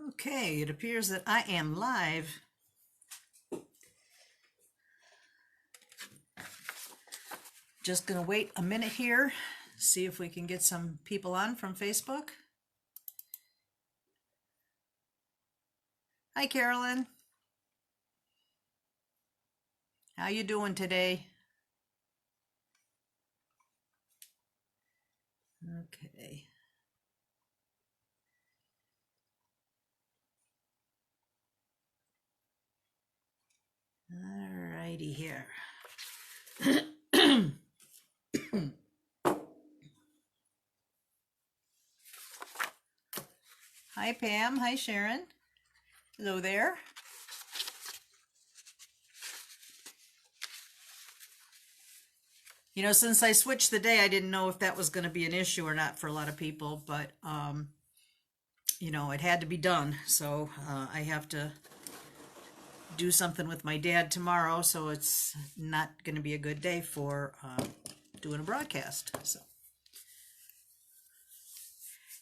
Okay, it appears that I am live. Just gonna wait a minute here, see if we can get some people on from Facebook. Hi, Carolyn. How you doing today? Okay. All righty here. Hi, Pam. Hi, Sharon. Hello there. You know, since I switched the day, I didn't know if that was going to be an issue or not for a lot of people, but, you know, it had to be done. So I have to do something with my dad tomorrow, so it's not going to be a good day for doing a broadcast. So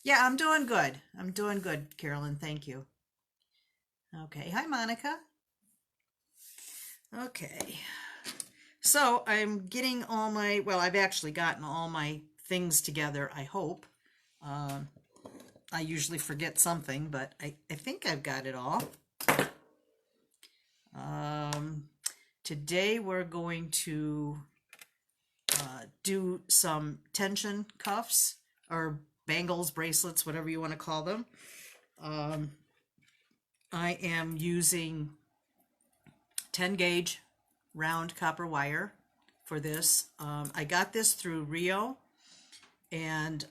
yeah, I'm doing good. I'm doing good, Carolyn. Thank you. Okay. Hi, Monica. Okay. So I'm getting all my, well, I've actually gotten all my things together, I hope. I usually forget something, but I think I've got it all. Today we're going to do some tension cuffs or bangles, bracelets, whatever you want to call them. I am using 10 gauge round copper wire for this. I got this through Rio, and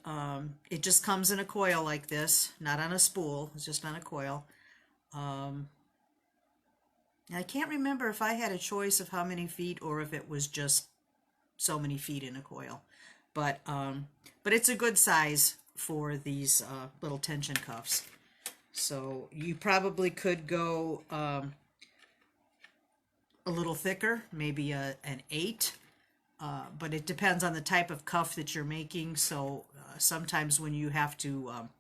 it just comes in a coil like this, not on a spool, it's just on a coil. I can't remember if I had a choice of how many feet or if it was just so many feet in a coil, but it's a good size for these little tension cuffs. So you probably could go a little thicker, maybe an 8, but it depends on the type of cuff that you're making. So sometimes when you have to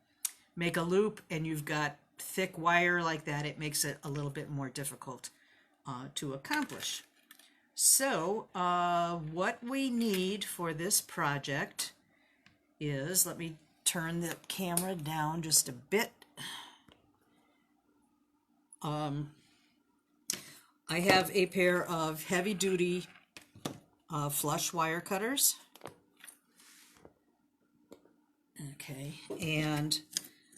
make a loop and you've got thick wire like that, it makes it a little bit more difficult to accomplish. So what we need for this project is, let me turn the camera down just a bit. I have a pair of heavy-duty flush wire cutters. Okay, and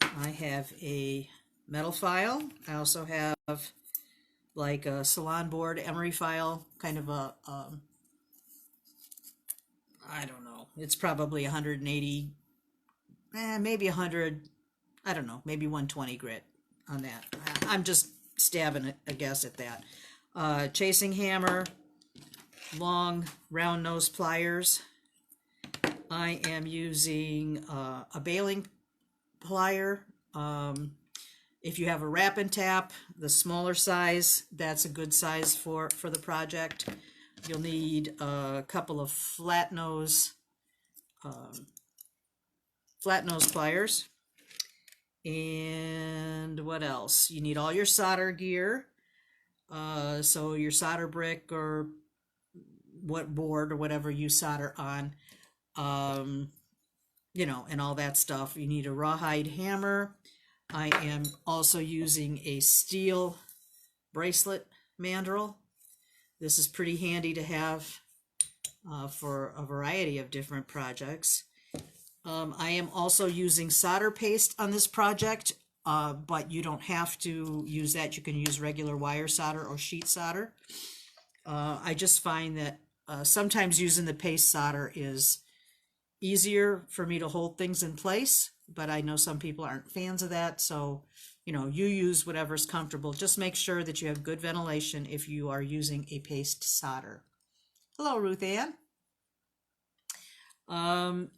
I have a metal file. I also have like a salon board emery file, kind of a, I don't know, it's probably 180, maybe 100, I don't know, maybe 120 grit on that. I'm just stabbing a guess at that. Chasing hammer, long round nose pliers. I am using a baling plier. If you have a wrap and tap, the smaller size, that's a good size for the project. You'll need a couple of flat nose pliers. And what else? You need all your solder gear. So your solder brick or what board or whatever you solder on, you know, and all that stuff. You need a rawhide hammer. I am also using a steel bracelet mandrel. This is pretty handy to have for a variety of different projects. I am also using solder paste on this project, but you don't have to use that. You can use regular wire solder or sheet solder. I just find that sometimes using the paste solder is easier for me to hold things in place, but I know some people aren't fans of that, so you know, you use whatever's comfortable. Just make sure that you have good ventilation if you are using a paste solder. Hello, Ruth Ann.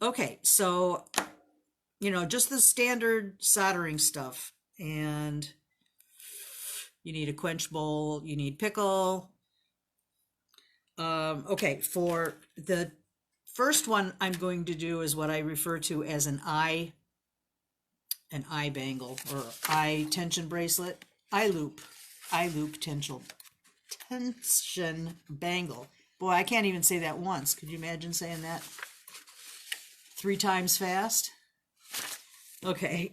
Okay, so you know, just the standard soldering stuff, and you need a quench bowl, you need pickle. Okay, for the first one I'm going to do is what I refer to as an eye an eye bangle or eye tension bracelet, eye loop tension bangle. Boy, I can't even say that once. Could you imagine saying that 3 times fast? Okay.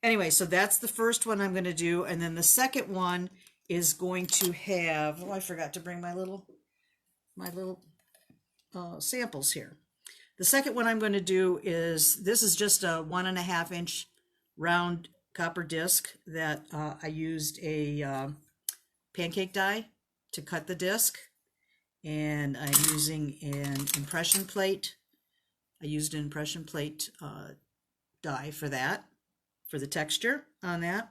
Anyway, so that's the first one I'm going to do, and then the second one is going to have. Oh, I forgot to bring my little samples here. The second one I'm going to do is, this is just a 1.5 inch round copper disc that I used a pancake die to cut the disc, and I'm using an impression plate. I used an impression plate die for that, for the texture on that.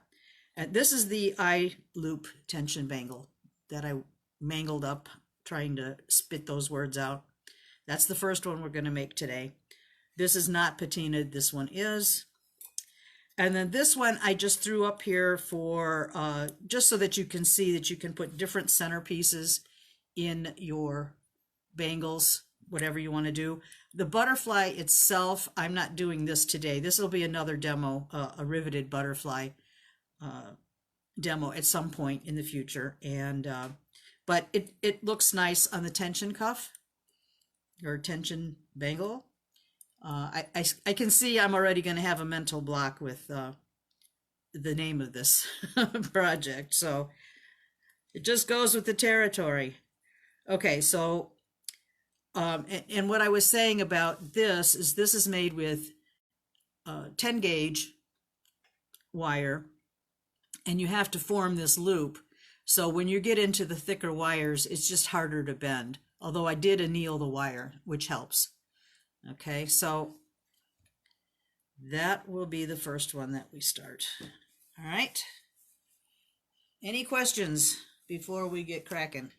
And this is the eye loop tension bangle that I mangled up trying to spit those words out. That's the first one we're going to make today. This is not patinaed, this one is. And then this one I just threw up here for, just so that you can see that you can put different centerpieces in your bangles, whatever you want to do. The butterfly itself, I'm not doing this today. This will be another demo, a riveted butterfly demo at some point in the future. And but it looks nice on the tension cuff or tension bangle. I can see I'm already going to have a mental block with the name of this project, so it just goes with the territory. Okay, so and what I was saying about this is made with 10 gauge wire, and you have to form this loop. So when you get into the thicker wires, it's just harder to bend. Although I did anneal the wire, which helps. Okay, so that will be the first one that we start. All right. Any questions before we get cracking?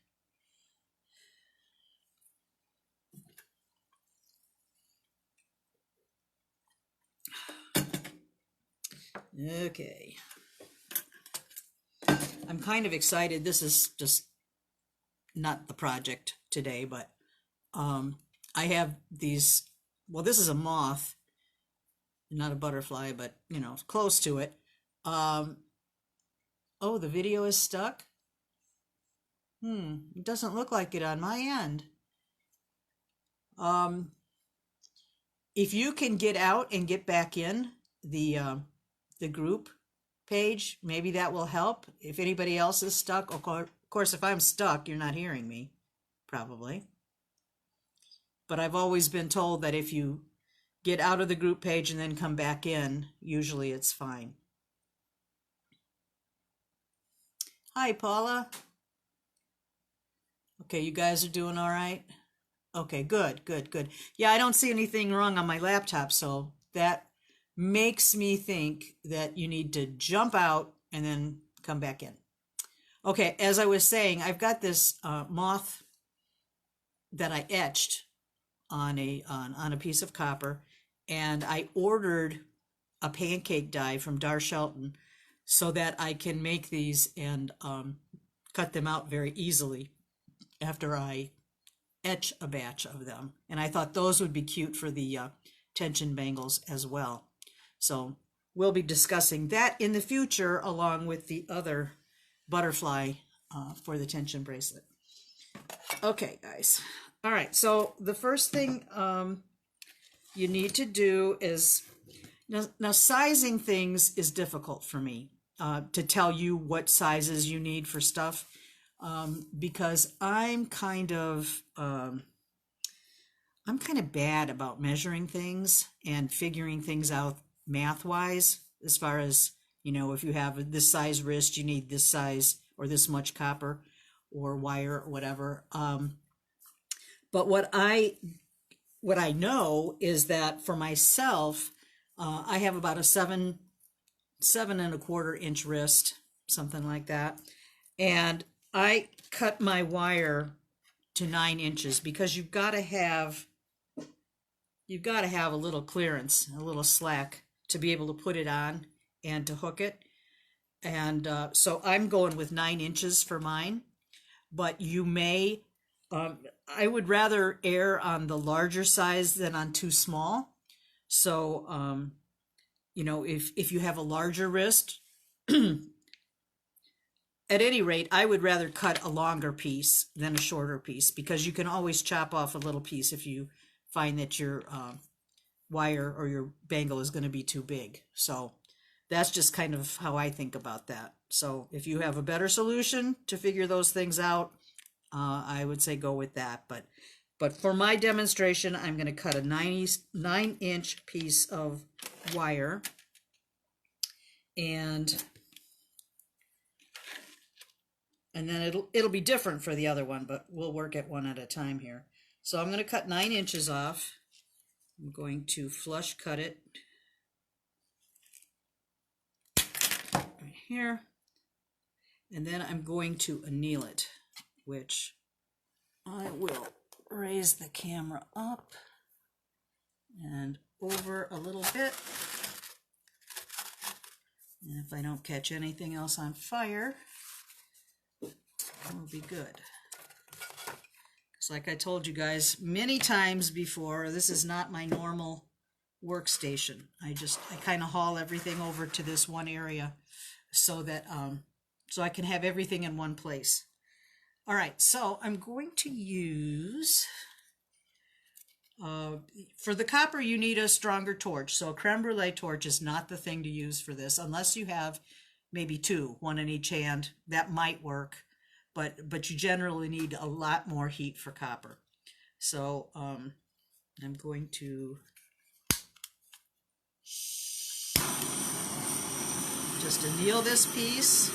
Okay. I'm kind of excited. This is just not the project today, but I have these. Well, this is a moth, not a butterfly, but you know, close to it. Oh, the video is stuck. It doesn't look like it on my end. If you can get out and get back in the group page, maybe that will help. If anybody else is stuck, of course, if I'm stuck, you're not hearing me, probably. But I've always been told that if you get out of the group page and then come back in, usually it's fine. Hi, Paula. Okay, you guys are doing all right? Okay, good, good, good. Yeah, I don't see anything wrong on my laptop, so that makes me think that you need to jump out and then come back in. Okay, as I was saying, I've got this moth that I etched on a piece of copper, and I ordered a pancake die from Dar Shelton so that I can make these and cut them out very easily after I etch a batch of them. And I thought those would be cute for the tension bangles as well. So we'll be discussing that in the future along with the other butterfly for the tension bracelet. Okay, guys. All right, so the first thing you need to do is, now sizing things is difficult for me to tell you what sizes you need for stuff because I'm kind of bad about measuring things and figuring things out math-wise, as far as, you know, if you have this size wrist, you need this size or this much copper or wire or whatever. But what I know is that for myself, I have about a 7.25 inch wrist, something like that. And I cut my wire to 9 inches because you've got to have a little clearance, a little slack to be able to put it on and to hook it. And so I'm going with 9 inches for mine, but you may, I would rather err on the larger size than on too small. So, you know, if you have a larger wrist, at any rate, I would rather cut a longer piece than a shorter piece, because you can always chop off a little piece if you find that your wire or your bangle is going to be too big. So that's just kind of how I think about that. So if you have a better solution to figure those things out, I would say go with that. But for my demonstration, I'm going to cut a 9-inch piece of wire, and then it'll be different for the other one, but we'll work at one at a time here. So I'm going to cut 9 inches off. I'm going to flush cut it right here, and then I'm going to anneal it, which I will raise the camera up and over a little bit. And if I don't catch anything else on fire, we'll be good. Because like I told you guys many times before, this is not my normal workstation. I kind of haul everything over to this one area so that so I can have everything in one place. All right, so I'm going to use for the copper, you need a stronger torch. So a creme brulee torch is not the thing to use for this, unless you have maybe two, one in each hand. That might work, but you generally need a lot more heat for copper. So I'm going to just anneal this piece.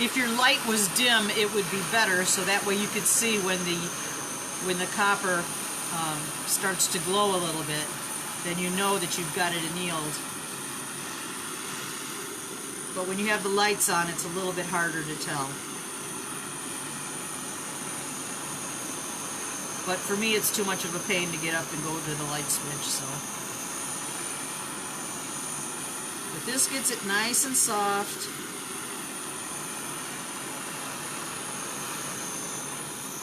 If your light was dim, it would be better, so that way you could see when the copper starts to glow a little bit, then you know that you've got it annealed. But when you have the lights on, it's a little bit harder to tell. But for me, it's too much of a pain to get up and go to the light switch, so. But this gets it nice and soft.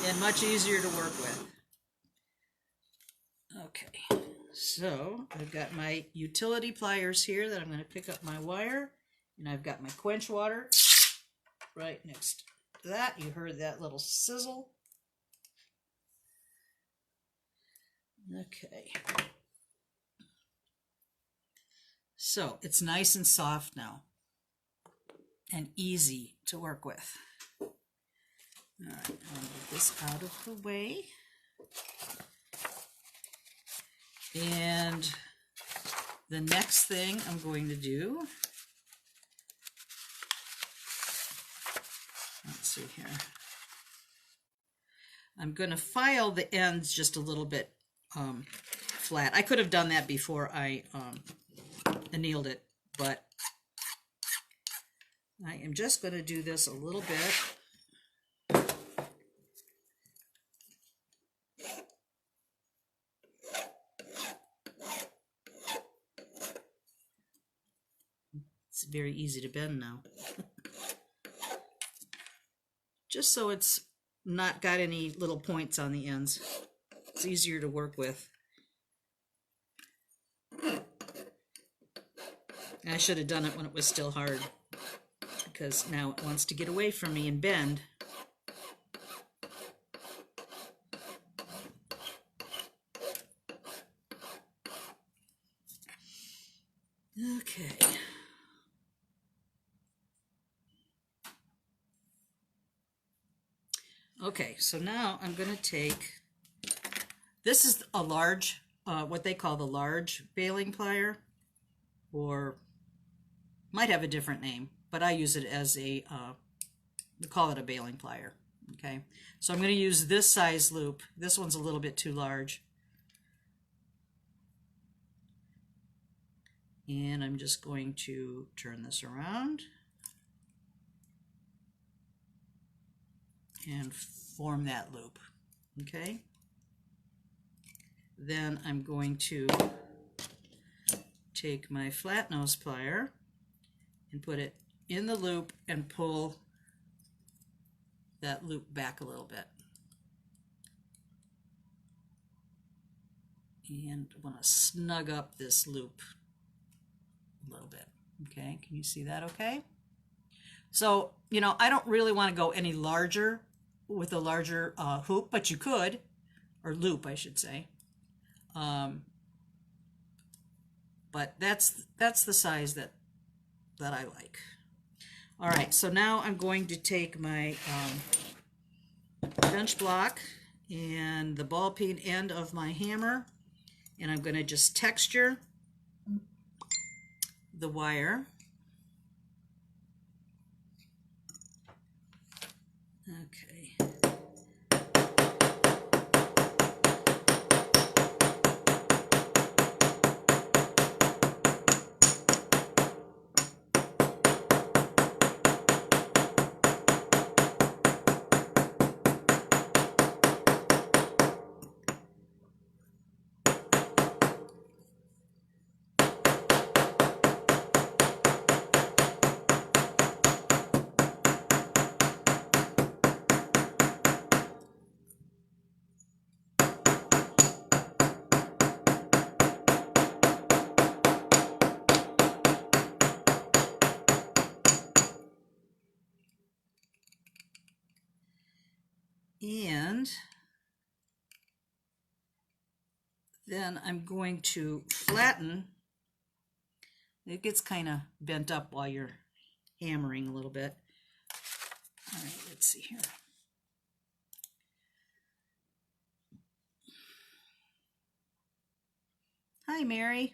And much easier to work with. Okay, so I've got my utility pliers here that I'm going to pick up my wire, and I've got my quench water right next to that. You heard that little sizzle. Okay. So it's nice and soft now and easy to work with. All right, I'll move this out of the way. And the next thing I'm going to do, let's see here. I'm going to file the ends just a little bit flat. I could have done that before I annealed it, but I am just going to do this a little bit. It's very easy to bend now. Just so it's not got any little points on the ends. It's easier to work with. I should have done it when it was still hard, because now it wants to get away from me and bend. Okay. Okay, so now I'm going to take, this is a large, what they call the large baling plier, or might have a different name, but I use it as a, we call it a baling plier. Okay, so I'm going to use this size loop. This one's a little bit too large. And I'm just going to turn this around and form that loop. Okay. Then I'm going to take my flat nose plier and put it in the loop and pull that loop back a little bit. And I want to snug up this loop a little bit. Okay, can you see that okay? So, you know, I don't really want to go any larger with a larger hoop, but you could, or loop, I should say. But that's the size that I like. All right, so now I'm going to take my bench block and the ball peen end of my hammer, and I'm going to just texture the wire. Okay. And then I'm going to flatten. It gets kind of bent up while you're hammering a little bit. All right, let's see here. Hi, Mary.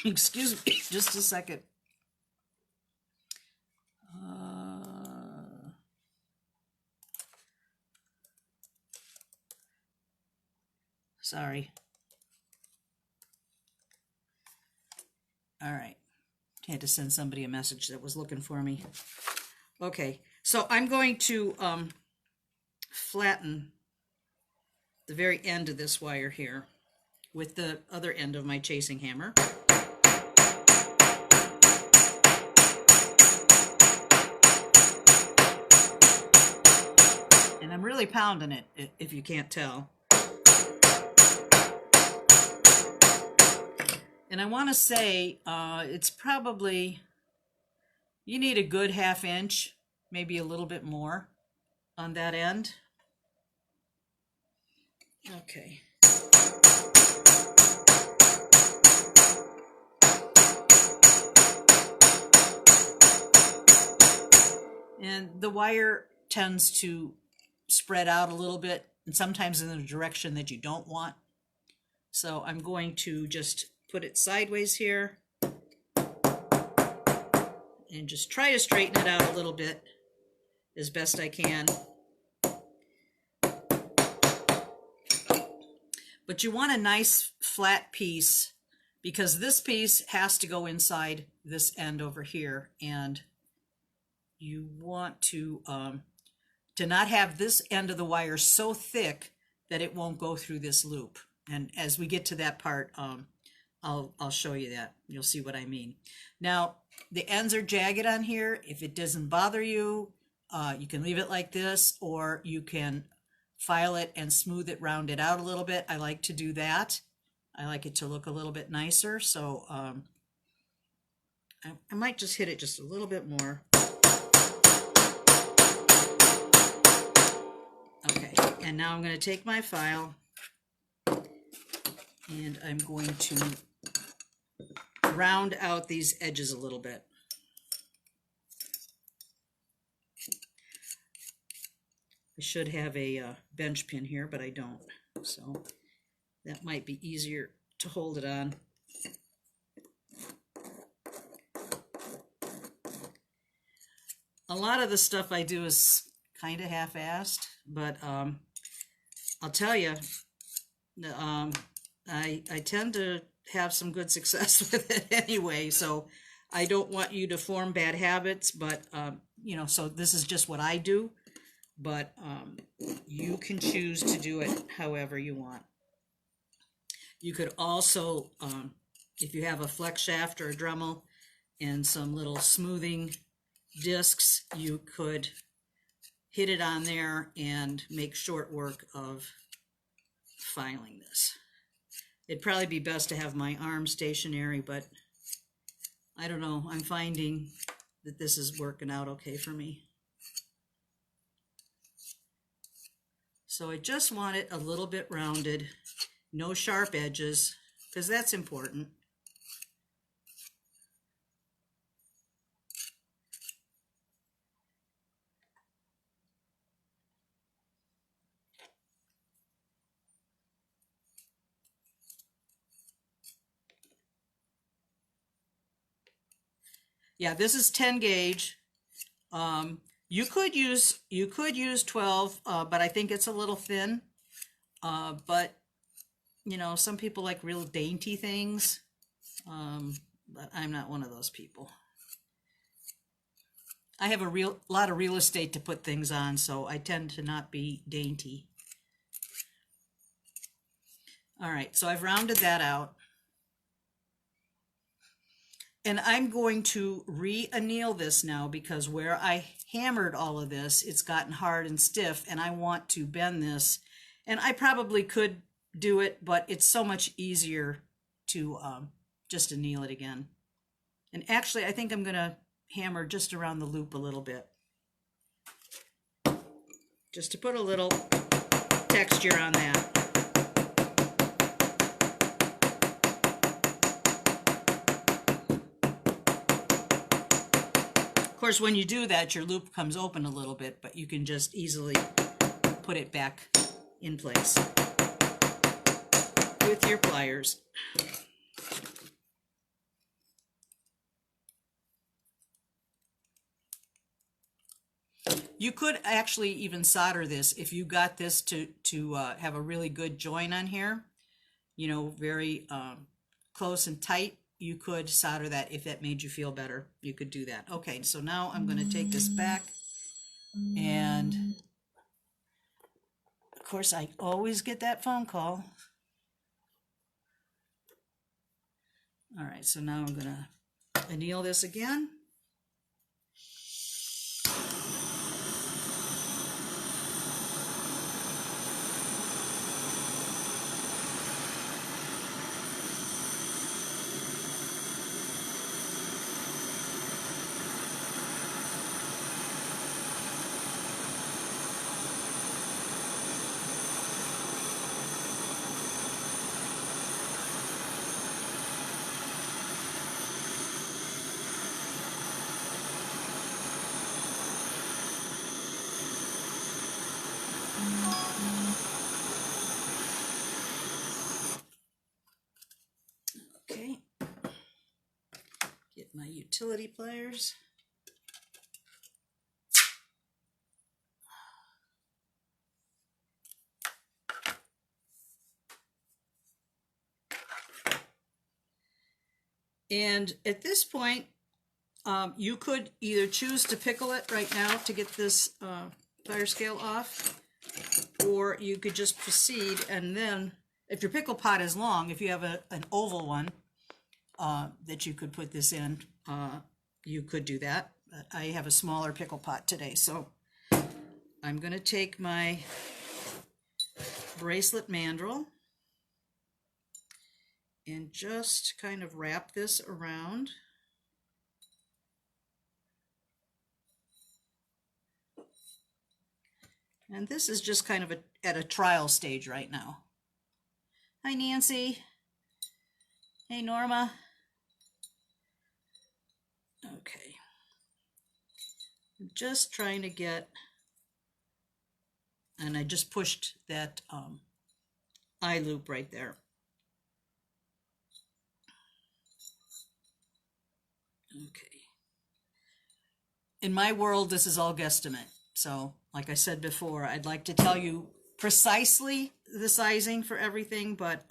Excuse me, just a second. Sorry. All right. Had to send somebody a message that was looking for me. Okay, so I'm going to flatten the very end of this wire here with the other end of my chasing hammer. And I'm really pounding it, if you can't tell. And I want to say it's probably, you need a good 1/2 inch, maybe a little bit more on that end. Okay. And the wire tends to spread out a little bit, and sometimes in the direction that you don't want. So I'm going to just put it sideways here and just try to straighten it out a little bit as best I can. But you want a nice flat piece, because this piece has to go inside this end over here, and you want to not have this end of the wire so thick that it won't go through this loop. And as we get to that part, I'll show you that. You'll see what I mean. Now, the ends are jagged on here. If it doesn't bother you, you can leave it like this, or you can file it and smooth it, round it out a little bit. I like to do that. I like it to look a little bit nicer, so I might just hit it just a little bit more. Okay, and now I'm going to take my file and I'm going to round out these edges a little bit. I should have a bench pin here, but I don't, so that might be easier to hold it on. A lot of the stuff I do is kind of half-assed, but I'll tell you, I tend to have some good success with it anyway, so I don't want you to form bad habits, but, you know, so this is just what I do, but you can choose to do it however you want. You could also, if you have a flex shaft or a Dremel and some little smoothing discs, you could hit it on there and make short work of filing this. It'd probably be best to have my arm stationary, but I don't know. I'm finding that this is working out okay for me. So I just want it a little bit rounded, no sharp edges, because that's important. Yeah, this is 10 gauge. You could use 12, but I think it's a little thin. But you know, some people like real dainty things, but I'm not one of those people. I have a lot of real estate to put things on, so I tend to not be dainty. All right, so I've rounded that out. And I'm going to re-anneal this now because where I hammered all of this, it's gotten hard and stiff, and I want to bend this. And I probably could do it, but it's so much easier to just anneal it again. And actually, I think I'm going to hammer just around the loop a little bit, just to put a little texture on that. Of course, when you do that, your loop comes open a little bit, but you can just easily put it back in place with your pliers. You could actually even solder this if you got this to have a really good join on here, you know, very close and tight. You could solder that if that made you feel better. You could do that. Okay, so now I'm going to take this back, and of course I always get that phone call. All right, so now I'm going to anneal this again. Okay, get my utility pliers. And at this point, you could either choose to pickle it right now to get this fire scale off, or you could just proceed, and then if your pickle pot is long, if you have an oval one that you could put this in, you could do that. But I have a smaller pickle pot today, so I'm going to take my bracelet mandrel and just kind of wrap this around. And this is just kind of at a trial stage right now. Hi, Nancy. Hey, Norma. Okay. I'm just trying to get, and I just pushed that eye loop right there. Okay. In my world, this is all guesstimate. So, like I said before, I'd like to tell you precisely the sizing for everything, but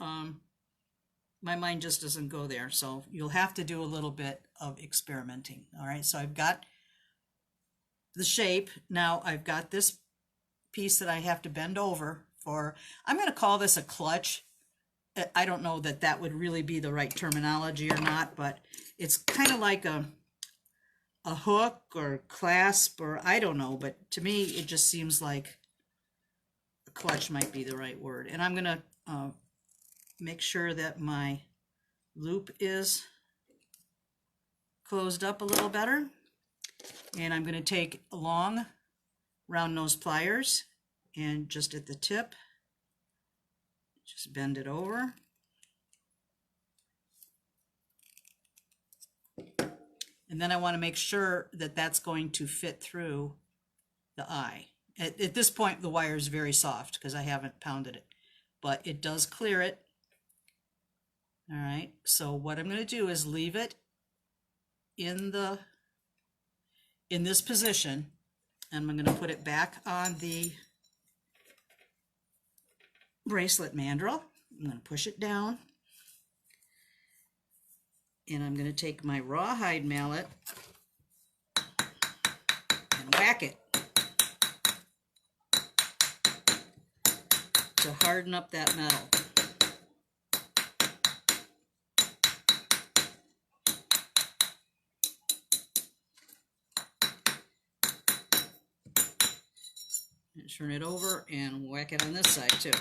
my mind just doesn't go there. So you'll have to do a little bit of experimenting. All right, so I've got the shape. Now I've got this piece that I have to bend over for, I'm going to call this a clutch. I don't know that that would really be the right terminology or not, but it's kind of like a hook or clasp, or I don't know, but to me it just seems like a clutch might be the right word. And I'm going to make sure that my loop is closed up a little better. And I'm going to take long round nose pliers and just at the tip, just bend it over. And then I want to make sure that that's going to fit through the eye. At this point, the wire is very soft because I haven't pounded it, but it does clear it. All right, so what I'm going to do is leave it in this position, and I'm going to put it back on the bracelet mandrel. I'm going to push it down, and I'm going to take my rawhide mallet and whack it to harden up that metal. And turn it over and whack it on this side too.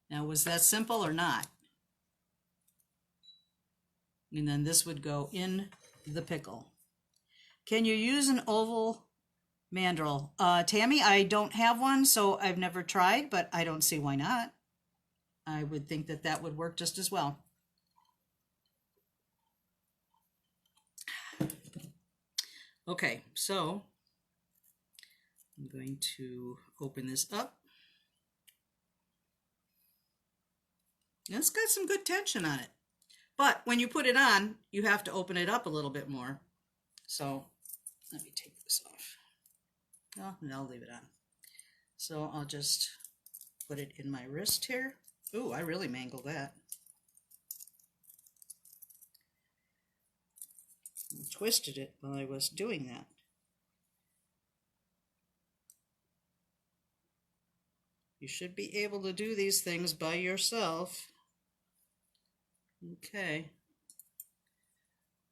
Now, was that simple or not? And then this would go in the pickle. Can you use an oval mandrel? Tammy, I don't have one, so I've never tried, but I don't see why not. I would think that that would work just as well. Okay, so I'm going to open this up. And it's got some good tension on it. But when you put it on, you have to open it up a little bit more. So let me take this off. No, and I'll leave it on. So I'll just put it in my wrist here. Ooh, I really mangled that. I twisted it while I was doing that. You should be able to do these things by yourself. Okay.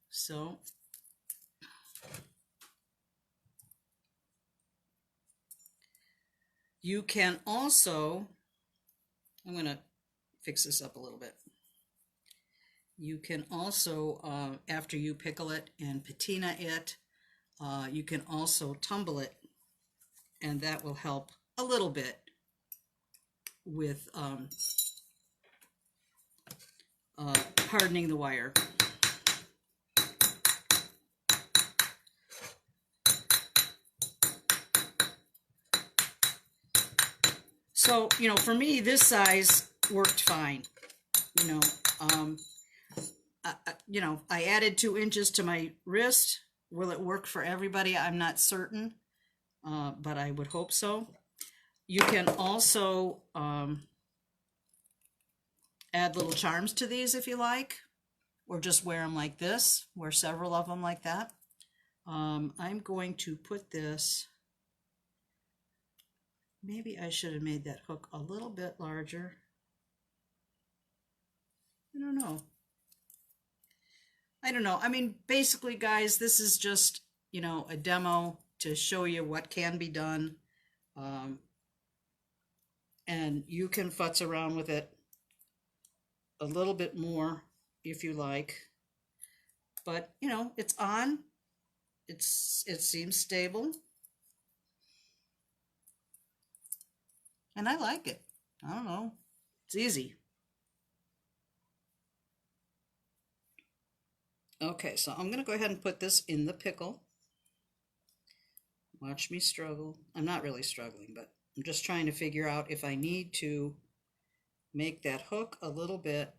So you can also, I'm going to fix this up a little bit. You can also, after you pickle it and patina it, you can also tumble it, and that will help a little bit with hardening the wire. So, you know, for me, this size worked fine. I added 2 inches to my wrist. Will it work for everybody? I'm not certain, but I would hope so. You can also add little charms to these if you like, or just wear them like this, wear several of them like that. I'm going to put this, maybe I should have made that hook a little bit larger. I don't know. I mean, basically, guys, this is just, you know, a demo to show you what can be done. And you can futz around with it a little bit more if you like. But, you know, it's on. It seems stable. And I like it. I don't know. It's easy. Okay, so I'm going to go ahead and put this in the pickle. Watch me struggle. I'm not really struggling, but I'm just trying to figure out if I need to make that hook a little bit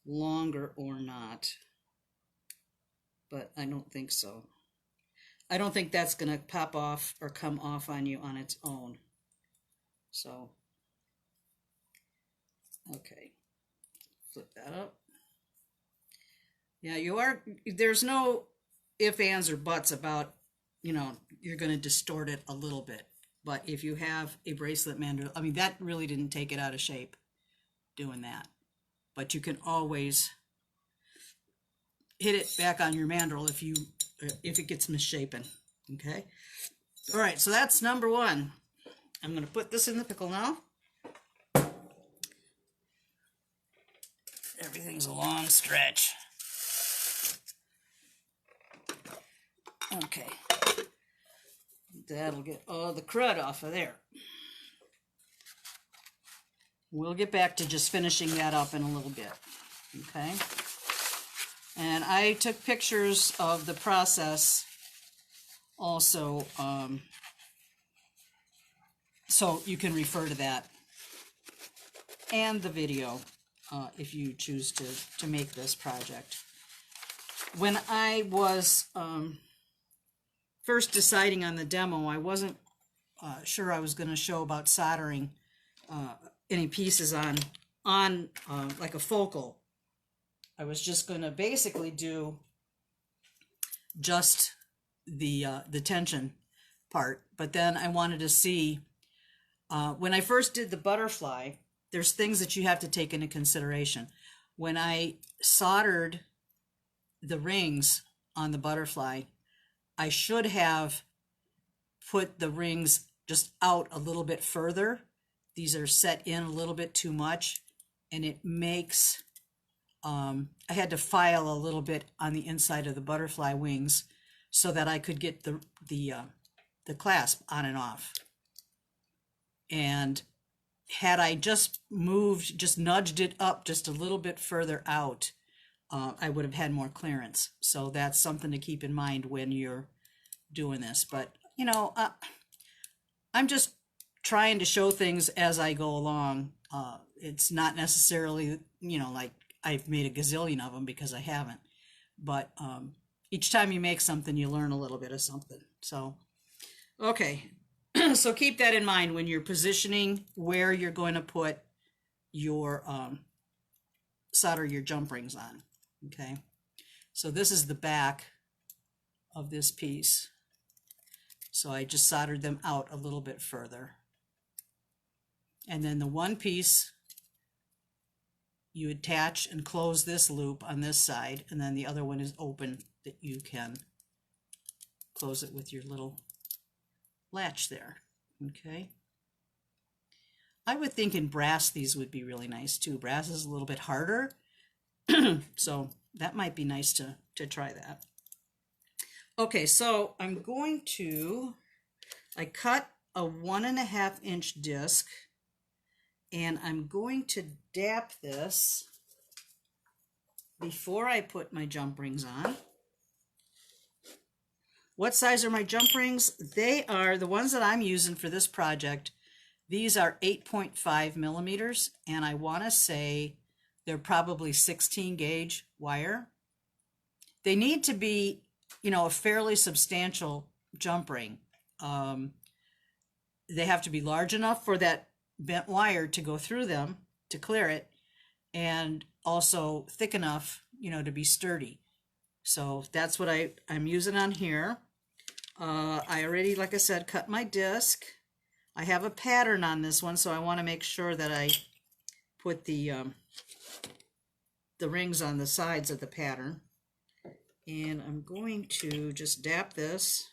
longer or not. but I don't think so. I don't think that's going to pop off or come off on you on its own. So, okay, flip that up. Yeah, there's no ifs, ands, or buts about, you're going to distort it a little bit. But if you have a bracelet mandrel, I mean, that really didn't take it out of shape doing that. But you can always hit it back on your mandrel if it gets misshapen. Okay. All right. So that's number one. I'm going to put this in the pickle now. Everything's a long stretch. Okay. That'll get all the crud off of there. We'll get back to just finishing that up in a little bit. Okay. And I took pictures of the process also, so you can refer to that and the video if you choose to make this project. When I was first deciding on the demo, I wasn't sure I was going to show about soldering any pieces on like a focal. I was just going to basically do just the tension part, but then I wanted to see when I first did the butterfly, there's things that you have to take into consideration. When I soldered the rings on the butterfly, I should have put the rings just out a little bit further. These are set in a little bit too much, and it makes I had to file a little bit on the inside of the butterfly wings so that I could get the clasp on and off. And had I just nudged it up just a little bit further out, I would have had more clearance. So that's something to keep in mind when you're doing this. But, I'm just trying to show things as I go along. It's not necessarily, like I've made a gazillion of them, because I haven't. But each time you make something, you learn a little bit of something. So, okay. So keep that in mind when you're positioning where you're going to put your solder your jump rings on. Okay. So this is the back of this piece. So I just soldered them out a little bit further. And then the one piece, you attach and close this loop on this side, and then the other one is open that you can close it with your little latch there. Okay. I would think in brass these would be really nice too. Brass is a little bit harder, so that might be nice to try that. Okay, so I cut a 1.5 inch disc, and I'm going to dap this before I put my jump rings on. What size are my jump rings? They are the ones that I'm using for this project. These are 8.5 millimeters, and I want to say they're probably 16 gauge wire. They need to be, a fairly substantial jump ring. They have to be large enough for that bent wire to go through them to clear it, and also thick enough, to be sturdy. So that's what I'm using on here. I already, like I said, cut my disc. I have a pattern on this one, so I want to make sure that I put the rings on the sides of the pattern. And I'm going to just dap this.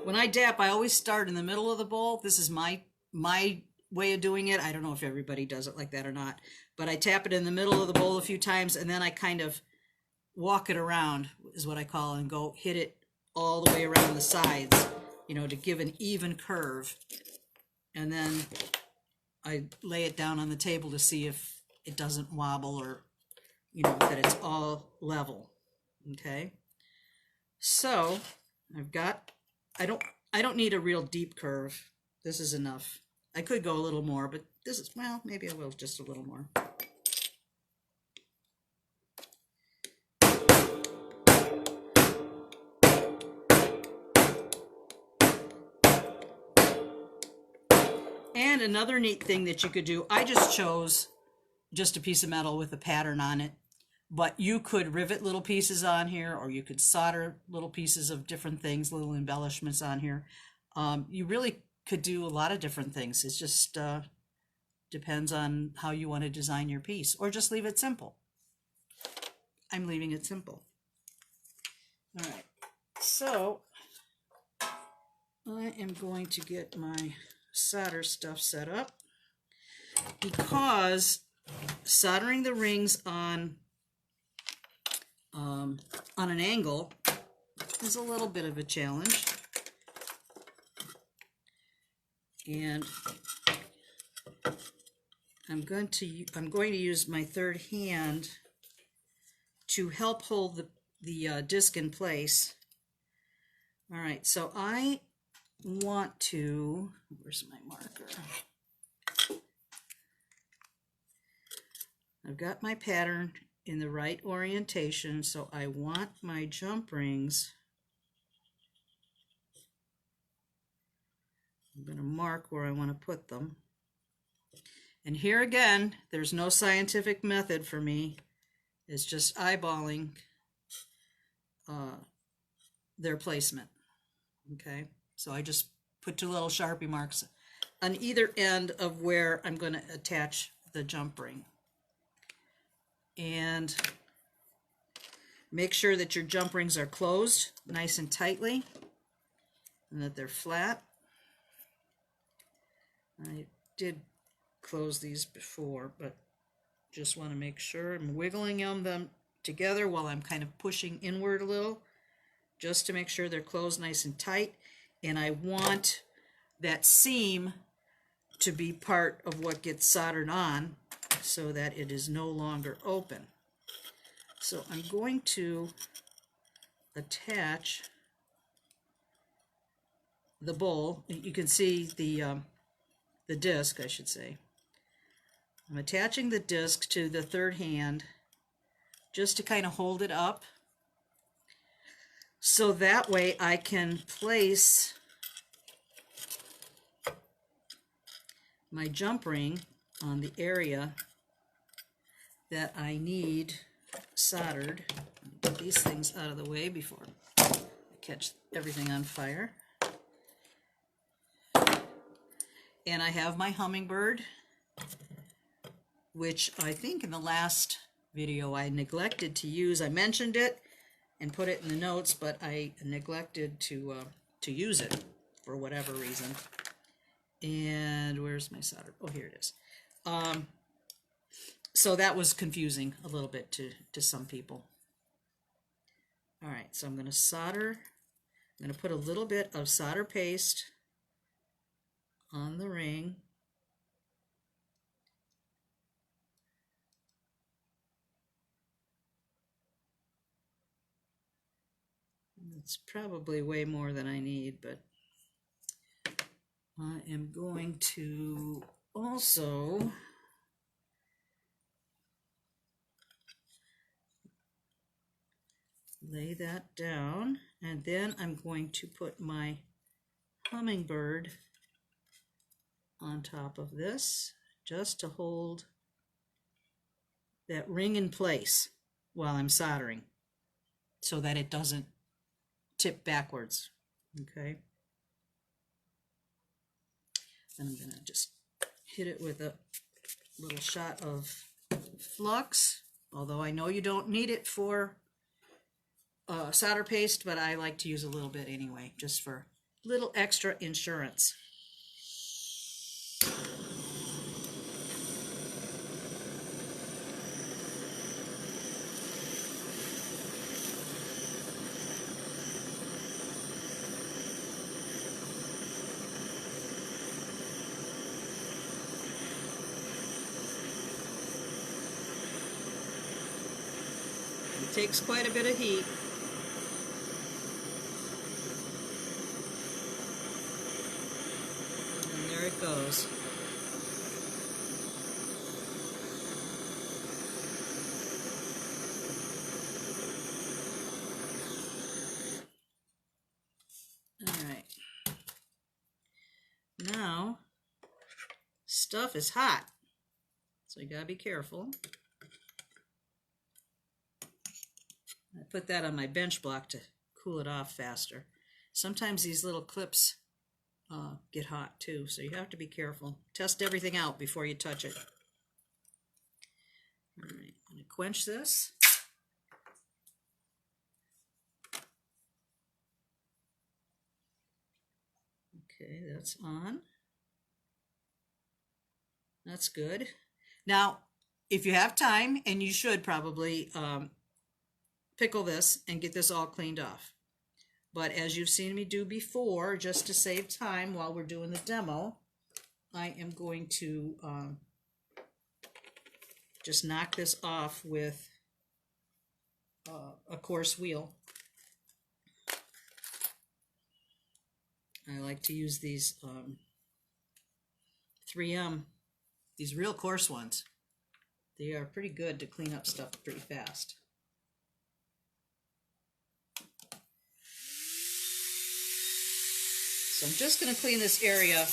When I dap, I always start in the middle of the bowl. This is my way of doing it. I don't know if everybody does it like that or not, but I tap it in the middle of the bowl a few times, and then I kind of walk it around, is what I call, and go hit it all the way around the sides, to give an even curve. And then I lay it down on the table to see if it doesn't wobble, or, that it's all level. Okay. So I've got, I don't need a real deep curve. This is enough. I could go a little more, but this is, well, maybe I will just a little more. And another neat thing that you could do, I just chose just a piece of metal with a pattern on it, but you could rivet little pieces on here, or you could solder little pieces of different things, little embellishments on here. You really could do a lot of different things. It just depends on how you want to design your piece, or just leave it simple. I'm leaving it simple. All right, so I am going to get my solder stuff set up, because soldering the rings on an angle is a little bit of a challenge, and I'm going to use my third hand to help hold the disc in place. All right, so I want to, where's my marker? I've got my pattern in the right orientation, so I want my jump rings. I'm going to mark where I want to put them. And here again, there's no scientific method for me. It's just eyeballing their placement. Okay, so I just put two little Sharpie marks on either end of where I'm going to attach the jump ring. And make sure that your jump rings are closed nice and tightly and that they're flat. I did close these before, but just want to make sure I'm wiggling them together while I'm kind of pushing inward a little, just to make sure they're closed nice and tight. And I want that seam to be part of what gets soldered on so that it is no longer open. So I'm going to attach the bowl. You can see the disc, I should say. I'm attaching the disc to the third hand just to kind of hold it up, so that way I can place my jump ring on the area that I need soldered. Get these things out of the way before I catch everything on fire. And I have my hummingbird, which I think in the last video I neglected to use. I mentioned it and put it in the notes, but I neglected to use it for whatever reason. And where's my solder? Oh, here it is. So that was confusing a little bit to some people. All right, so I'm going to solder. I'm going to put a little bit of solder paste on the ring. It's probably way more than I need, but I am going to also lay that down, and then I'm going to put my hummingbird on top of this just to hold that ring in place while I'm soldering so that it doesn't tip backwards. Okay, then I'm going to just hit it with a little shot of flux, although I know you don't need it for solder paste, but I like to use a little bit anyway, just for a little extra insurance. It takes quite a bit of heat. stuff is hot, so you gotta be careful. I put that on my bench block to cool it off faster. Sometimes these little clips get hot too, so you have to be careful. Test everything out before you touch it. All right, I'm going to quench this. Okay, that's on. That's good. Now, if you have time, and you should probably pickle this and get this all cleaned off. But as you've seen me do before, just to save time while we're doing the demo, I am going to just knock this off with a coarse wheel. I like to use these 3M, these real coarse ones. They are pretty good to clean up stuff pretty fast. So I'm just going to clean this area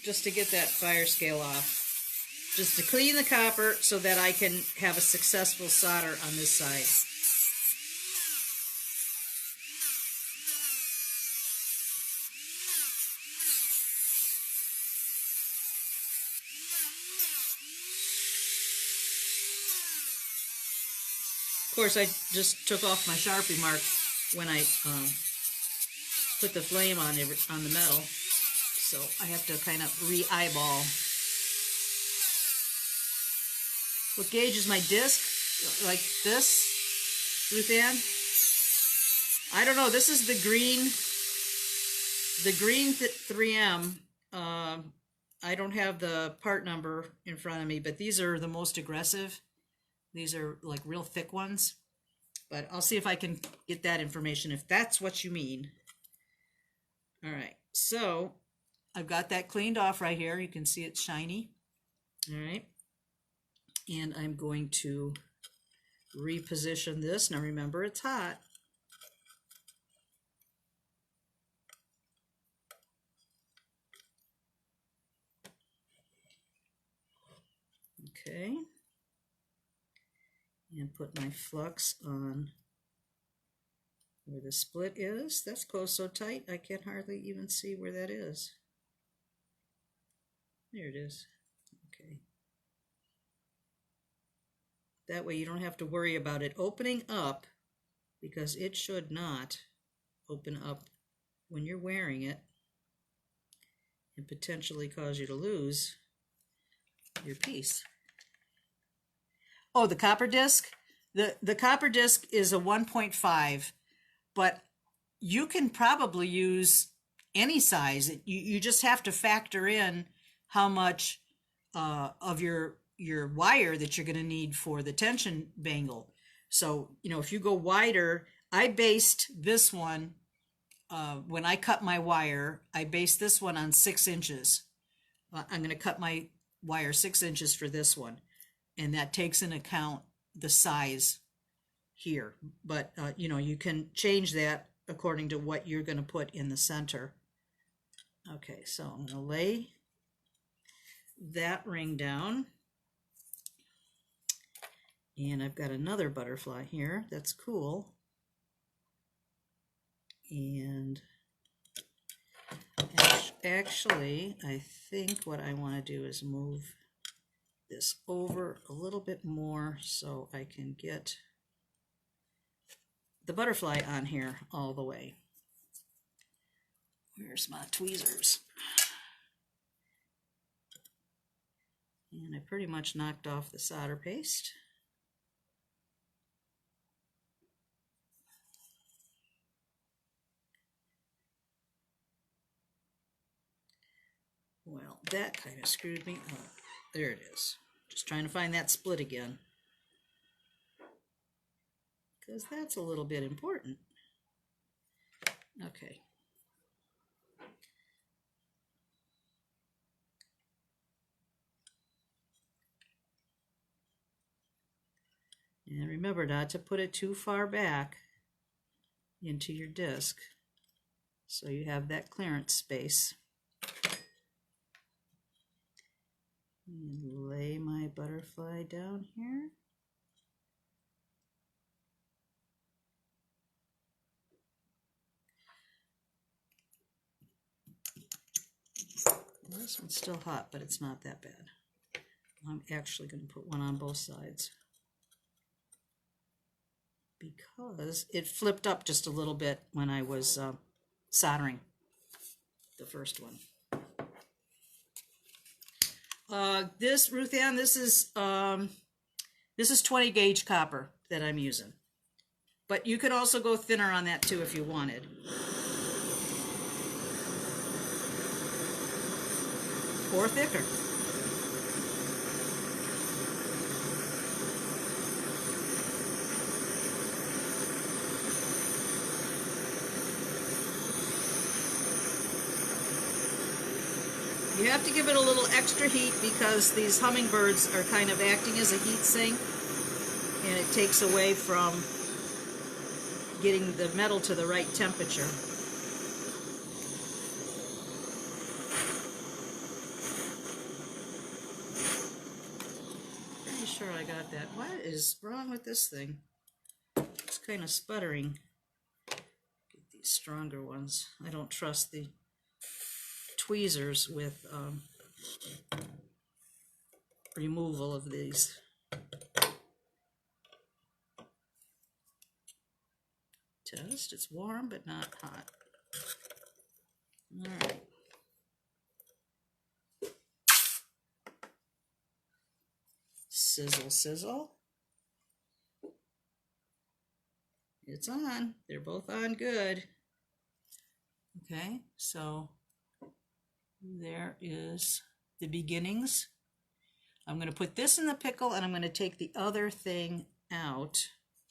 just to get that fire scale off. Just to clean the copper so that I can have a successful solder on this side. Of course, I just took off my Sharpie mark when I put the flame on the metal, so I have to kind of re-eyeball. What gauge is my disc? Like this, Ruth Ann? I don't know. This is the green 3M. I don't have the part number in front of me, but these are the most aggressive. These are like real thick ones. But I'll see if I can get that information if that's what you mean. All right, so I've got that cleaned off right here. You can see it's shiny. All right, and I'm going to reposition this. Now remember, it's hot. Okay. And put my flux on where the split is. That's closed so tight I can't hardly even see where that is. There it is. Okay. That way you don't have to worry about it opening up, because it should not open up when you're wearing it and potentially cause you to lose your piece. Oh, the copper disc? The copper disc is a 1.5, but you can probably use any size. You just have to factor in how much of your wire that you're going to need for the tension bangle. So, you know, if you go wider, I based this one, when I cut my wire, I based this one on 6 inches. I'm going to cut my wire 6 inches for this one. And that takes into account the size here. But, you know, you can change that according to what you're going to put in the center. Okay, so I'm going to lay that ring down. And I've got another butterfly here. That's cool. And actually, I think what I want to do is move this over a little bit more so I can get the butterfly on here all the way. Where's my tweezers? And I pretty much knocked off the solder paste. Well, that kind of screwed me up. There it is. Just trying to find that split again, because that's a little bit important. Okay. And remember not to put it too far back into your disc, so you have that clearance space. And lay my butterfly down here. Well, this one's still hot, but it's not that bad. I'm actually going to put one on both sides because it flipped up just a little bit when I was soldering the first one. This, Ruth Ann, this is 20 gauge copper that I'm using. But you could also go thinner on that too if you wanted. Or thicker. You have to give it a little extra heat because these hummingbirds are kind of acting as a heat sink, and it takes away from getting the metal to the right temperature. Pretty sure I got that. What is wrong with this thing? It's kind of sputtering. Get these stronger ones. I don't trust the tweezers with removal of these. Test, it's warm but not hot. All right. Sizzle, sizzle. It's on. They're both on good. Okay, so there is the beginnings. I'm going to put this in the pickle and I'm going to take the other thing out,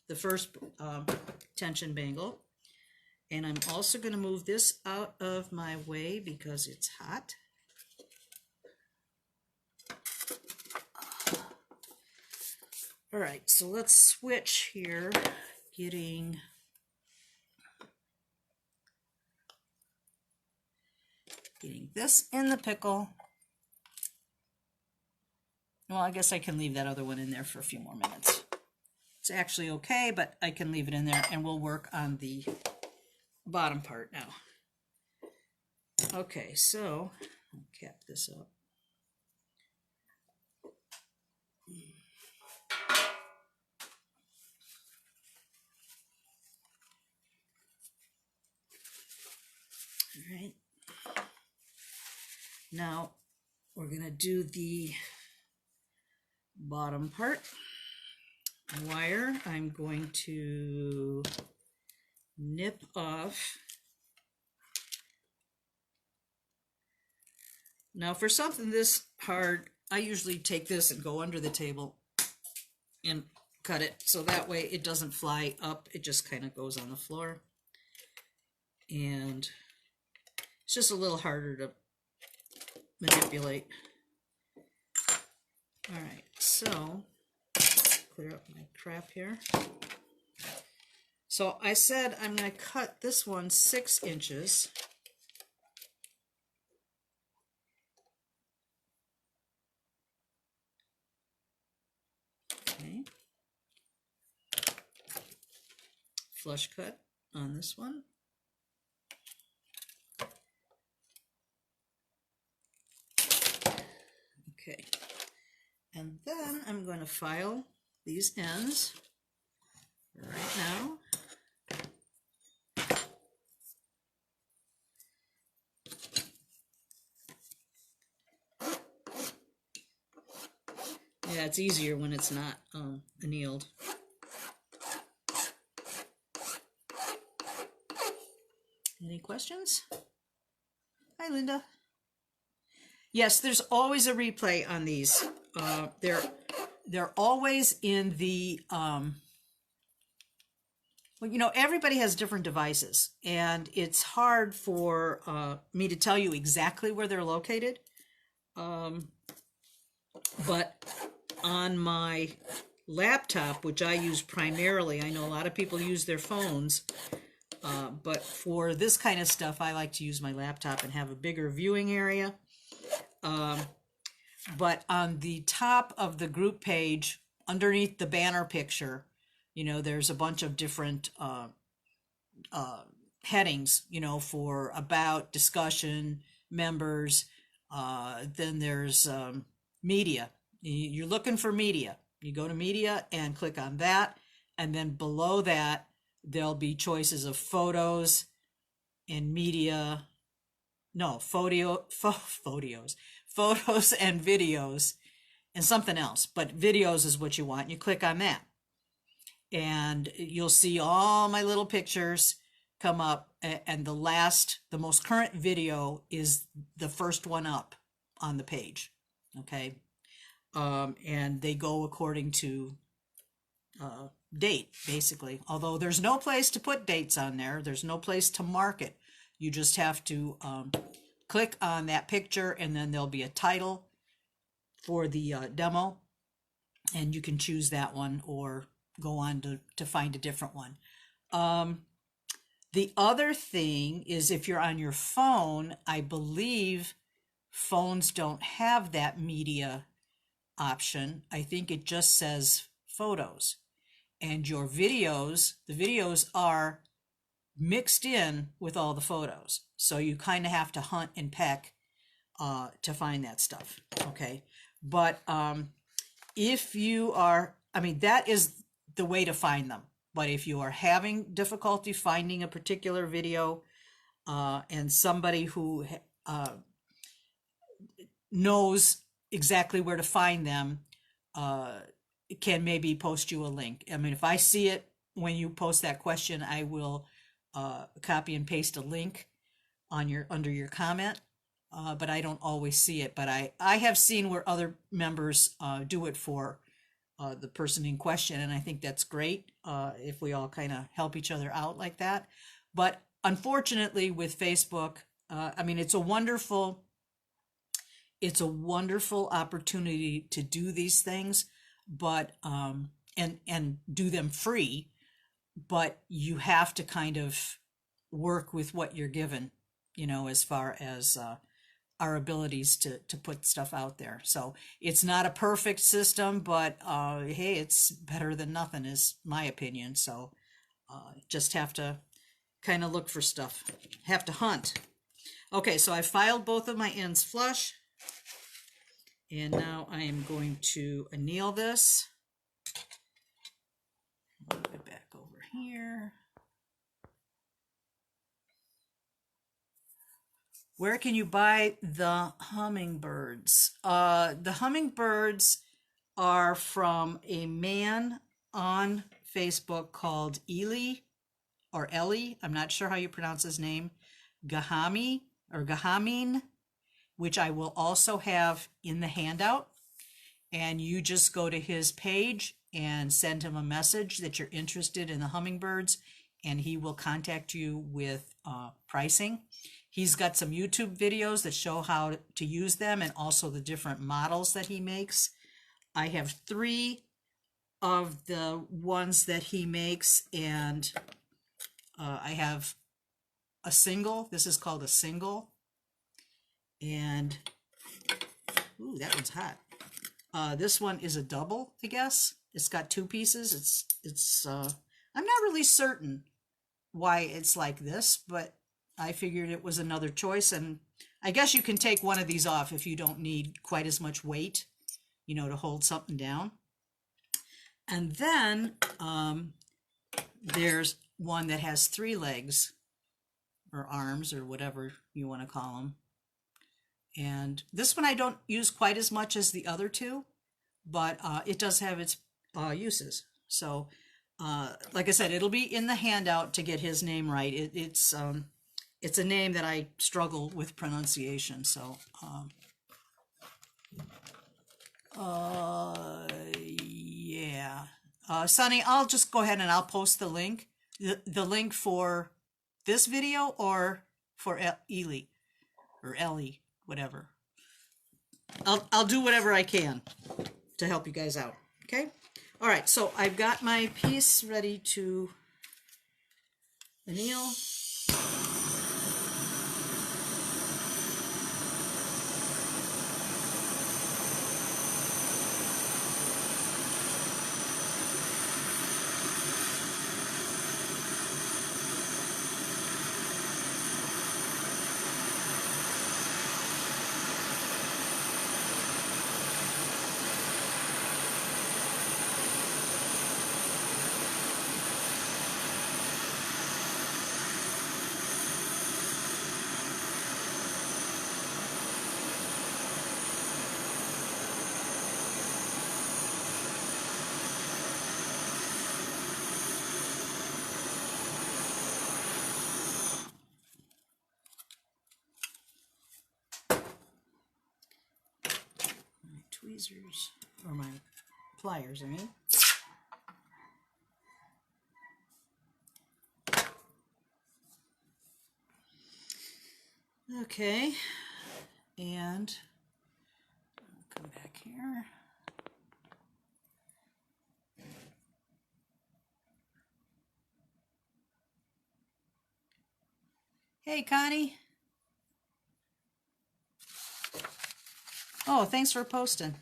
the first tension bangle. And I'm also going to move this out of my way because it's hot. All right, so let's switch here, getting this in the pickle. Well, I guess I can leave that other one in there for a few more minutes. It's actually okay, but I can leave it in there and we'll work on the bottom part now. Okay, so I'll cap this up. All right. Now we're going to do the bottom part. Wire, I'm going to nip off. Now for something this hard, I usually take this and go under the table and cut it so that way it doesn't fly up, it just kind of goes on the floor. And it's just a little harder to manipulate. All right, so clear up my crap here. So I said I'm going to cut this one 6 inches. Okay. Flush cut on this one. Okay. And then I'm going to file these ends right now. Yeah, it's easier when it's not annealed. Any questions? Hi, Linda. Yes, there's always a replay on these. They're always in the, well, you know, everybody has different devices, and it's hard for me to tell you exactly where they're located. But on my laptop, which I use primarily, I know a lot of people use their phones, but for this kind of stuff, I like to use my laptop and have a bigger viewing area. But on the top of the group page, underneath the banner picture, you know, there's a bunch of different headings, you know, for about, discussion, members. Then there's media. You're looking for media. You go to media and click on that. And then below that, there'll be choices of photos and media. No, photos and videos and something else. But videos is what you want. You click on that. And you'll see all my little pictures come up, and the most current video is the first one up on the page. Okay. And they go according to date, basically. Although there's no place to put dates on there, there's no place to mark it. You just have to click on that picture, and then there'll be a title for the demo, and you can choose that one or go on to find a different one. The other thing is, if you're on your phone, I believe phones don't have that media option. I think it just says photos. And your videos, the videos are mixed in with all the photos. So you kind of have to hunt and peck to find that stuff. Okay. But if you are, I mean, that is the way to find them. But if you are having difficulty finding a particular video, and somebody who knows exactly where to find them can maybe post you a link. I mean, if I see it when you post that question, I will copy and paste a link on under your comment. But I don't always see it. But I have seen where other members do it for the person in question, and I think that's great if we all kind of help each other out like that. But unfortunately, with Facebook, I mean, it's a wonderful opportunity to do these things, but and do them free, but you have to kind of work with what you're given, you know, as far as our abilities to put stuff out there. So it's not a perfect system, but hey, it's better than nothing is my opinion. So just have to kind of look for stuff, have to hunt. Okay, so I filed both of my ends flush, and now I am going to anneal this. Move it back over here. Where can you buy the hummingbirds? The hummingbirds are from a man on Facebook called Eli or Ellie. I'm not sure how you pronounce his name. Gahami or Gahamin, which I will also have in the handout. And you just go to his page and send him a message that you're interested in the hummingbirds, and he will contact you with pricing. He's got some YouTube videos that show how to use them and also the different models that he makes. I have 3 of the ones that he makes, and I have a single. This is called a single. And, ooh, that one's hot. This one is a double, I guess. It's got 2 pieces. I'm not really certain why it's like this, but I figured it was another choice, and I guess you can take one of these off if you don't need quite as much weight, you know, to hold something down. And then there's one that has 3 legs or arms or whatever you want to call them. And this one I don't use quite as much as the other 2, but it does have its uses. So like I said, it'll be in the handout to get his name right. It's a name that I struggle with pronunciation, so yeah. Sonny, I'll just go ahead and I'll post the link. The link for this video or for Eli or Ellie, whatever. I'll do whatever I can to help you guys out. Okay? All right, so I've got my piece ready to anneal. tweezers, or my pliers, I mean. Okay, and I'll come back here. Hey, Connie. Oh, thanks for posting.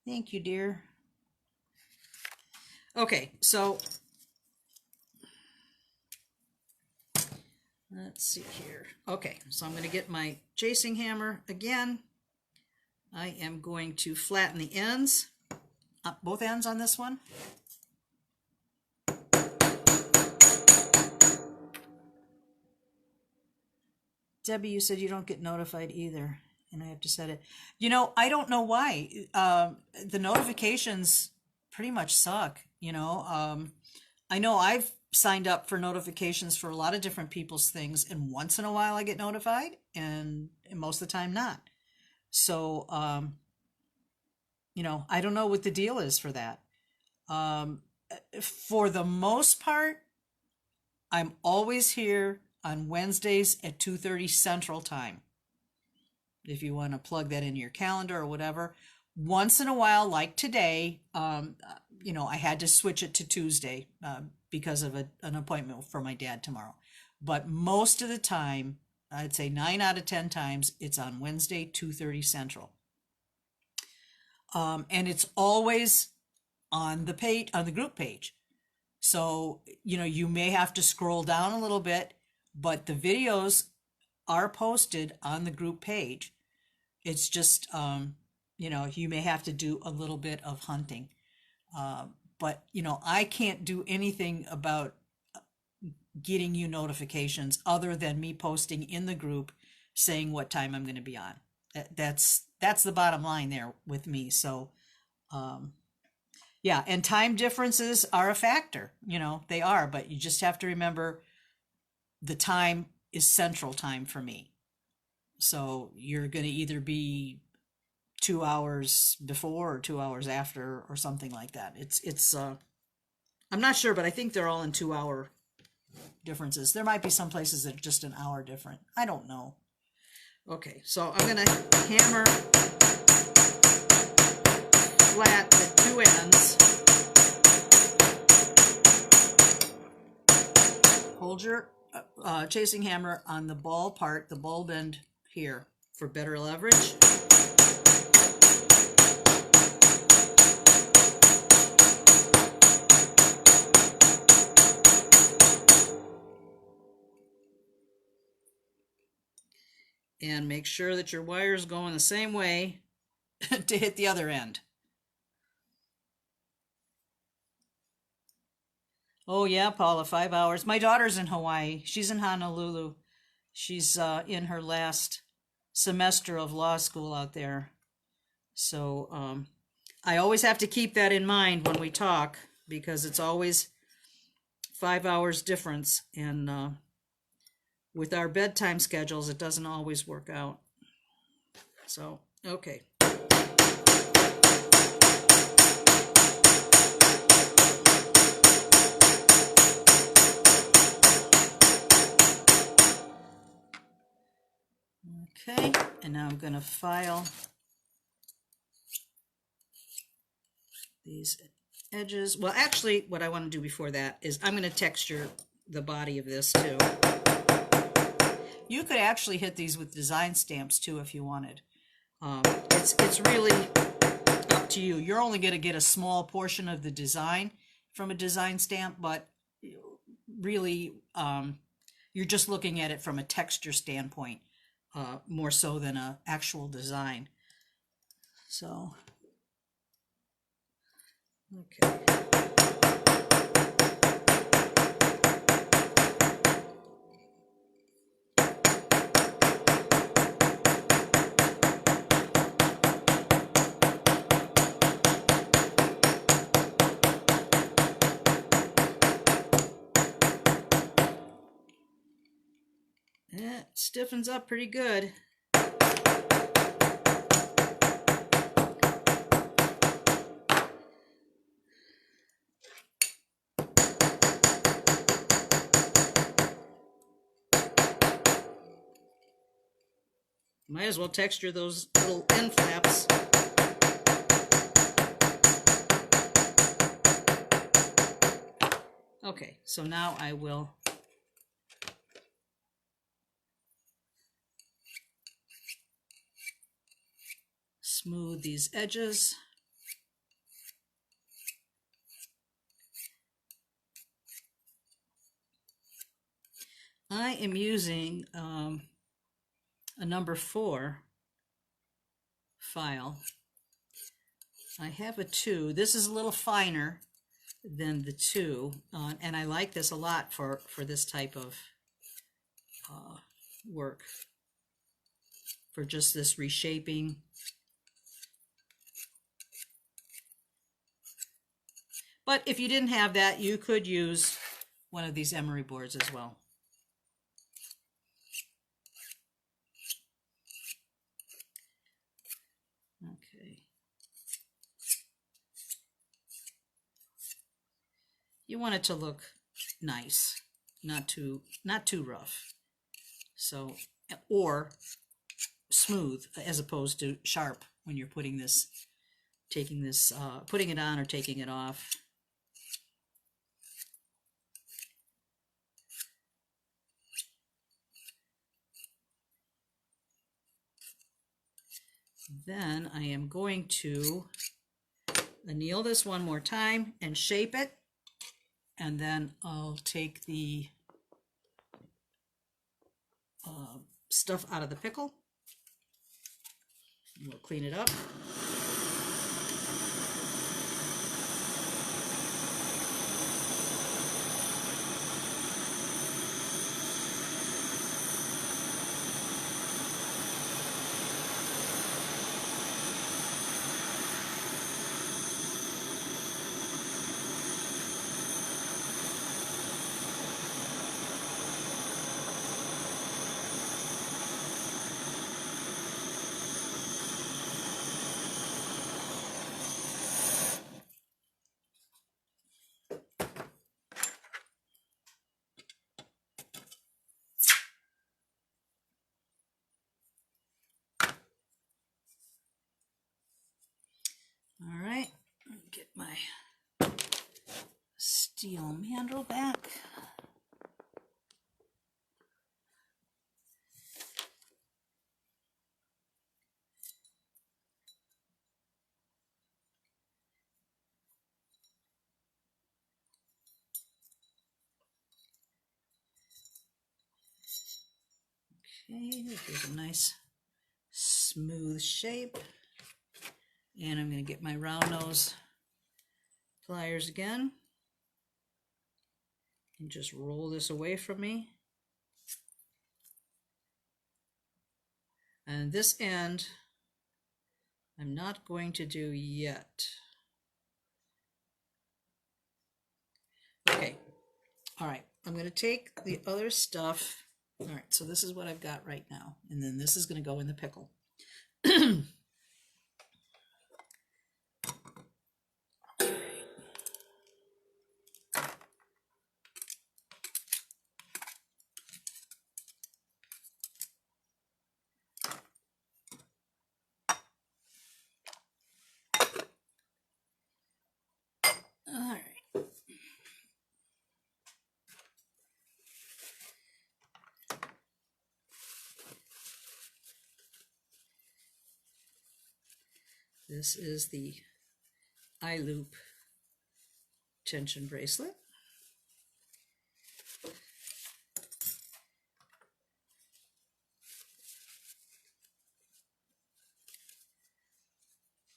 Thank you, dear. Okay, so let's see here. Okay, so I'm going to get my chasing hammer again. I am going to flatten the ends, both ends on this one. Debbie, you said you don't get notified either, and I have to set it. You know, I don't know why. The notifications pretty much suck, you know. I know I've signed up for notifications for a lot of different people's things, and once in a while I get notified, and most of the time not. So, you know, I don't know what the deal is for that. For the most part, I'm always here on Wednesdays at 2:30 Central Time. If you want to plug that into your calendar or whatever. Once in a while, like today, you know, I had to switch it to Tuesday because of an appointment for my dad tomorrow. But most of the time, I'd say 9 out of 10 times, it's on Wednesday, 2:30 Central. And it's always on the page, on the group page. So, you know, you may have to scroll down a little bit, but the videos are posted on the group page. It's just, you know, you may have to do a little bit of hunting. But, you know, I can't do anything about getting you notifications other than me posting in the group saying what time I'm going to be on. That's the bottom line there with me. So, yeah, and time differences are a factor, you know, they are, but you just have to remember the time is Central Time for me. So you're going to either be 2 hours before or 2 hours after or something like that. It's I'm not sure, but I think they're all in 2 hour differences. There might be some places that are just an hour different. I don't know. Okay, so I'm going to hammer flat the two ends. Hold your chasing hammer on the ball part, the bulb end here for better leverage. And make sure that your wire is going the same way to hit the other end. Oh yeah, Paula, 5 hours. My daughter's in Hawaii. She's in Honolulu. She's in her last semester of law school out there. So I always have to keep that in mind when we talk, because it's always 5 hours difference. And with our bedtime schedules, it doesn't always work out. So, okay. Okay, and now I'm going to file these edges. Well, actually, what I want to do before that is I'm going to texture the body of this too. You could actually hit these with design stamps too if you wanted. It's really up to you. You're only going to get a small portion of the design from a design stamp, but really you're just looking at it from a texture standpoint. More so than an actual design. So, okay. It stiffens up pretty good. Might as well texture those little end flaps. Okay, so now I will smooth these edges. I am using a number 4 file. I have a 2. This is a little finer than the 2, and I like this a lot for this type of work, for just this reshaping. But if you didn't have that, you could use one of these emery boards as well. Okay. You want it to look nice, not too rough. So, or smooth as opposed to sharp when you're putting this, putting it on or taking it off. Then I am going to anneal this one more time and shape it, and then I'll take the stuff out of the pickle. We'll clean it up. All right, get my steel mandrel back. Okay, there's a nice smooth shape. And I'm going to get my round nose pliers again and just roll this away from me. And this end, I'm not going to do yet. Okay, all right, I'm going to take the other stuff. All right, so this is what I've got right now, and then this is going to go in the pickle. All right. This is the eye loop tension bracelet.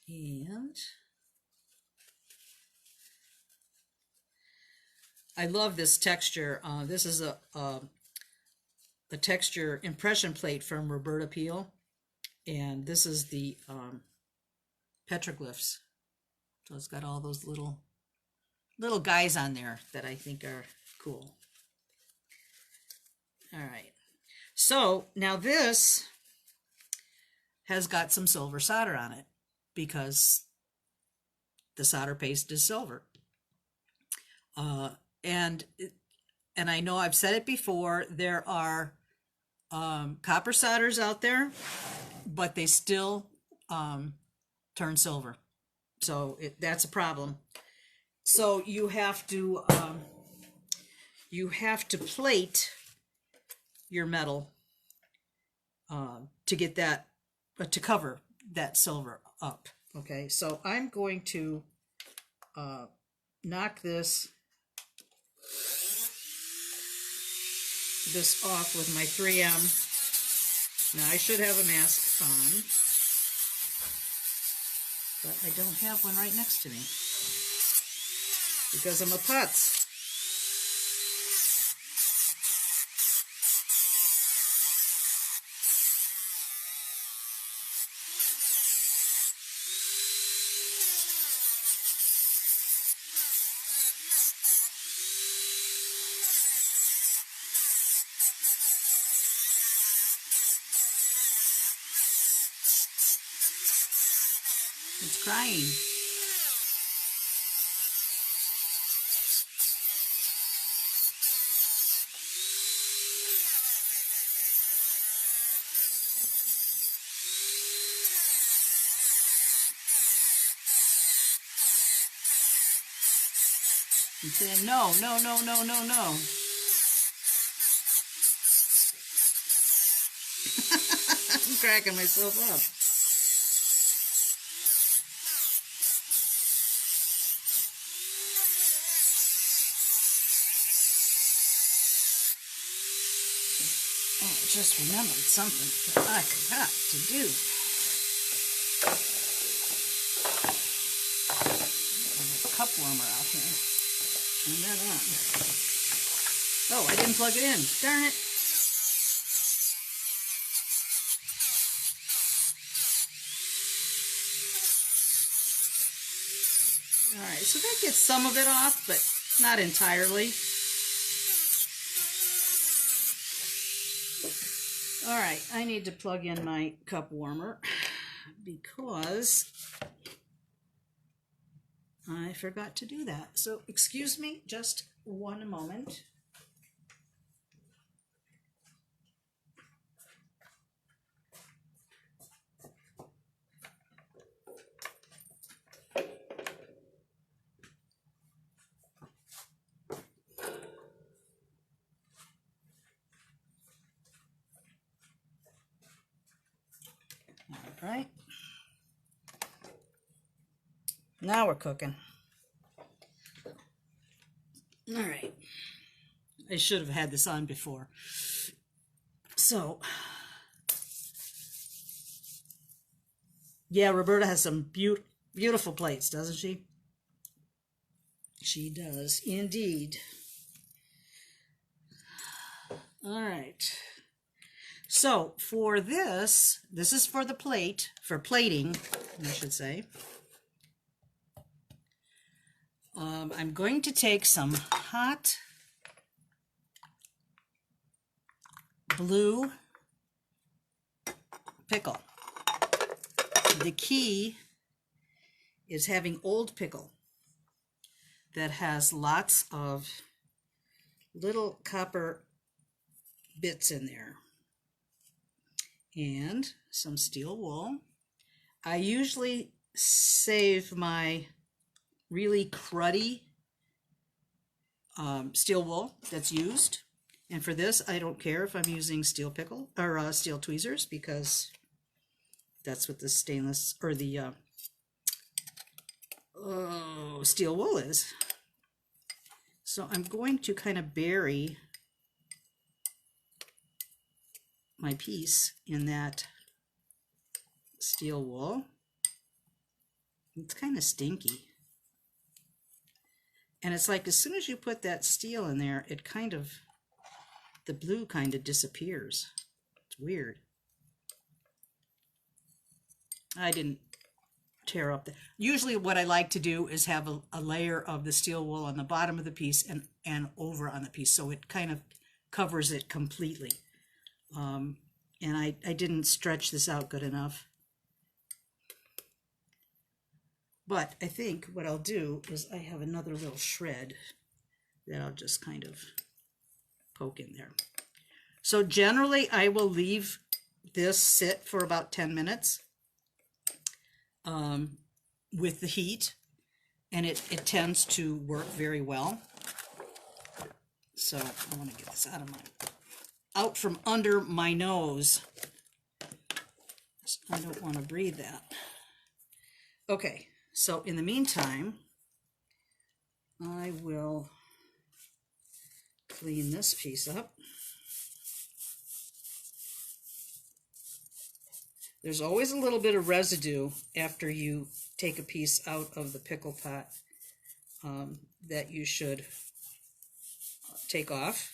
And I love this texture. This is a texture impression plate from Roberta Peel, and this is the petroglyphs. So it's got all those little guys on there that I think are cool. All right. So now this has got some silver solder on it because the solder paste is silver. And I know I've said it before, there are copper solders out there, but they still turn silver. So that's a problem. So you have to plate your metal to get that to cover that silver up. Okay, so I'm going to knock this off with my 3M. Now I should have a mask on, but I don't have one right next to me because I'm a putz. It's crying. It's saying no, no, no, no, no, no. I'm cracking myself up. Oh, I just remembered something that I forgot to do. There's a cup warmer out here. Turn that on. Oh, I didn't plug it in. Darn it. Alright, so that gets some of it off, but not entirely. Alright, I need to plug in my cup warmer because I forgot to do that. So excuse me just one moment. All right. Now we're cooking. All right. I should have had this on before. So, yeah, Roberta has some beautiful plates, doesn't she? She does indeed. All right. So for this is for the plate, for plating, I should say. I'm going to take some hot blue pickle. The key is having old pickle that has lots of little copper bits in there. And some steel wool. I usually save my really cruddy steel wool that's used. And for this, I don't care if I'm using steel pickle or steel tweezers because that's what the stainless or the steel wool is. So I'm going to kind of bury my piece in that steel wool. It's kind of stinky. And it's like as soon as you put that steel in there, it kind of, the blue kind of disappears. It's weird. I didn't tear up the, usually what I like to do is have a layer of the steel wool on the bottom of the piece and over on the piece, so it kind of covers it completely. And I didn't stretch this out good enough. But I think what I'll do is I have another little shred that I'll just kind of poke in there. So generally I will leave this sit for about 10 minutes with the heat, and it tends to work very well. So I want to get this out from under my nose. I don't want to breathe that. Okay, so in the meantime, I will clean this piece up. There's always a little bit of residue after you take a piece out of the pickle pot that you should take off.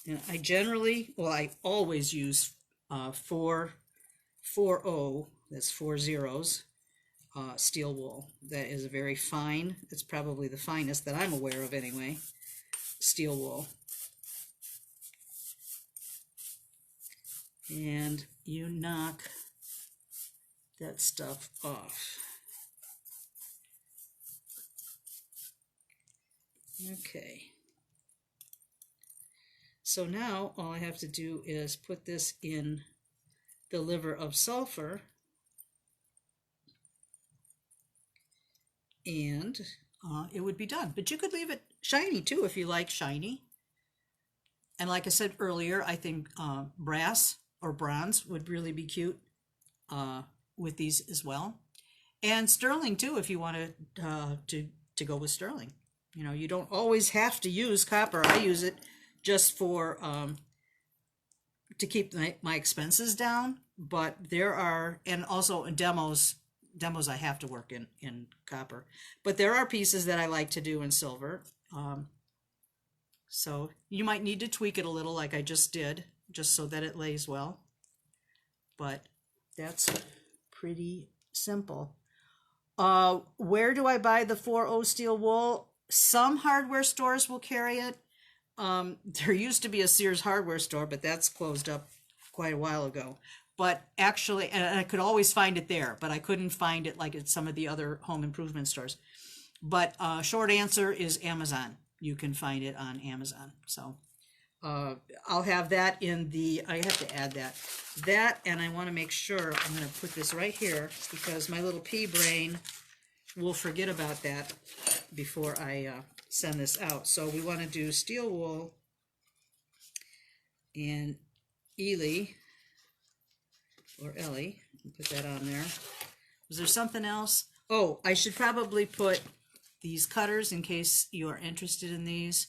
And I generally, well, I always use 4-0, that's 4 zeros, steel wool. That is a very fine, it's probably the finest that I'm aware of anyway, steel wool. And you knock that stuff off. Okay. So now all I have to do is put this in the liver of sulfur, and it would be done. But you could leave it shiny too if you like shiny. And like I said earlier, I think brass or bronze would really be cute with these as well. And sterling too, if you wanted to go with sterling. You know, you don't always have to use copper. I use it just for to keep my expenses down. But there are, and also in demos I have to work in copper. But there are pieces that I like to do in silver. So you might need to tweak it a little like I just did, just so that it lays well. But that's pretty simple. Where do I buy the 4-0 steel wool? Some hardware stores will carry it. There used to be a Sears hardware store, but that's closed up quite a while ago. But actually, and I could always find it there, but I couldn't find it like at some of the other home improvement stores. But short answer is Amazon. You can find it on Amazon. So I'll have that in the, I have to add that, and I want to make sure, I'm going to put this right here because my little pea brain will forget about that before I send this out. So we want to do steel wool and Ely, or Ellie, put that on there. Was there something else? Oh, I should probably put these cutters in case you are interested in these.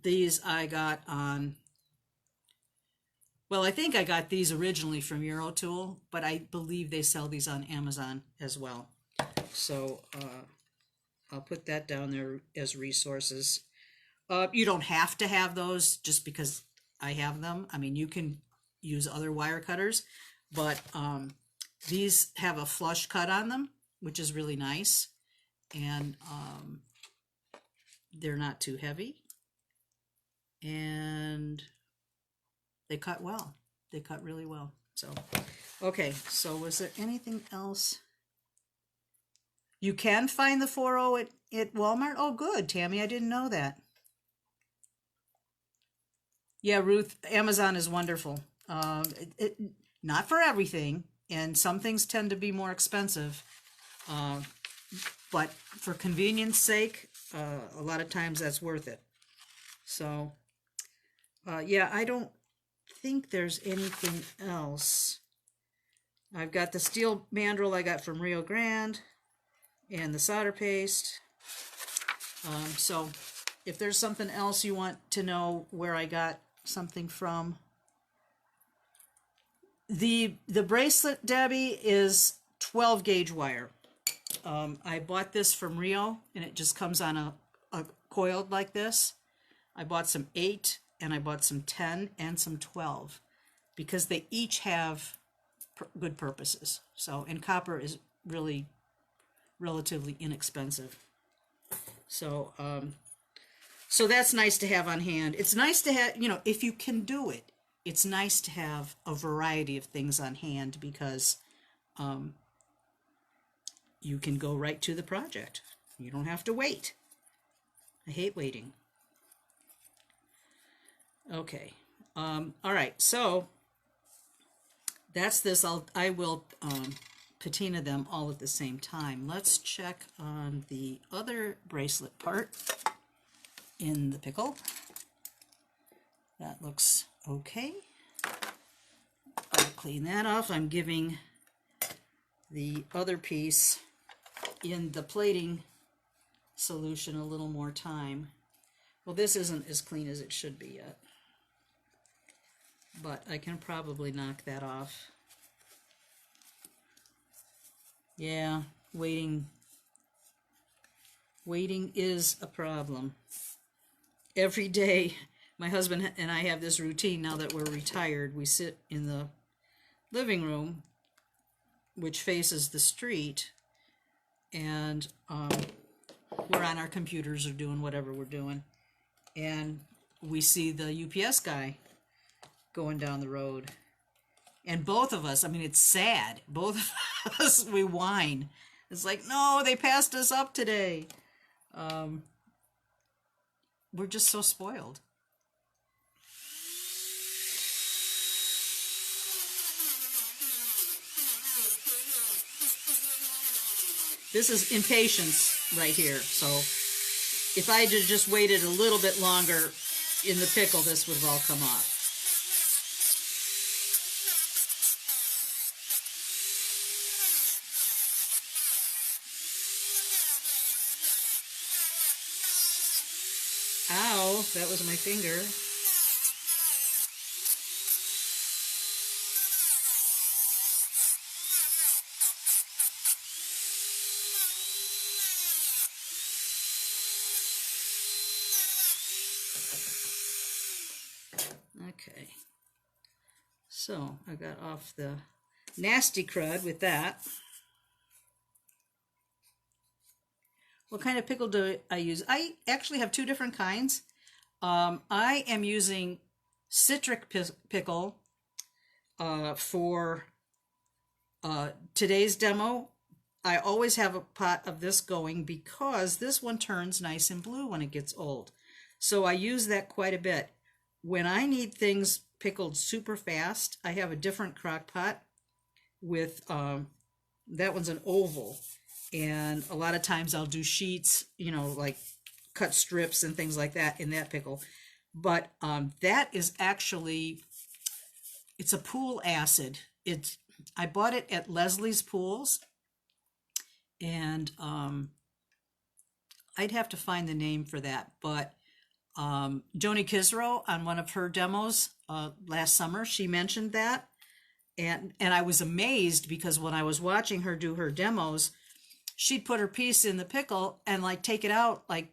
These I got on, well, I think I got these originally from Eurotool, but I believe they sell these on Amazon as well. So I'll put that down there as resources. You don't have to have those just because I have them. I mean, you can use other wire cutters, but these have a flush cut on them, which is really nice, and they're not too heavy, and they cut well. They cut really well. So, okay, so was there anything else? You can find the 4-0 at Walmart? Oh, good, Tammy, I didn't know that. Yeah, Ruth, Amazon is wonderful. Not for everything, and some things tend to be more expensive, but for convenience sake, a lot of times that's worth it. So, yeah, I don't think there's anything else. I've got the steel mandrel I got from Rio Grande, and the solder paste. So, if there's something else you want to know where I got something from, the bracelet, Debbie, is 12 gauge wire. I bought this from Rio, and it just comes on a coiled like this. I bought some 8, and I bought some 10 and some 12 because they each have good purposes. So, and copper is really relatively inexpensive. So, so that's nice to have on hand. It's nice to have, you know, if you can do it, it's nice to have a variety of things on hand because you can go right to the project. You don't have to wait. I hate waiting. Okay, All right, so that's this. I will patina them all at the same time. Let's check on the other bracelet part in the pickle. That looks okay. I'll clean that off. I'm giving the other piece in the plating solution a little more time. Well, this isn't as clean as it should be yet, but I can probably knock that off. Yeah, waiting is a problem. Every day, my husband and I have this routine now that we're retired. We sit in the living room, which faces the street, and we're on our computers or doing whatever we're doing, and we see the UPS guy going down the road. And both of us, I mean, it's sad. Both of us, we whine. It's like, no, they passed us up today. We're just so spoiled. This is impatience right here. So if I had just waited a little bit longer in the pickle, this would have all come off. Ow, that was my finger. Okay, so I got off the nasty crud with that. What kind of pickle do I use? I actually have two different kinds. I am using citric pickle for today's demo. I always have a pot of this going because this one turns nice and blue when it gets old. So I use that quite a bit. When I need things pickled super fast, I have a different crock pot with, that one's an oval. And a lot of times I'll do sheets, you know, like cut strips and things like that in that pickle. But that is actually, it's a pool acid. I bought it at Leslie's Pools. And I'd have to find the name for that. But Joni Kisro, on one of her demos last summer, she mentioned that. And I was amazed because when I was watching her do her demos, she'd put her piece in the pickle and like take it out like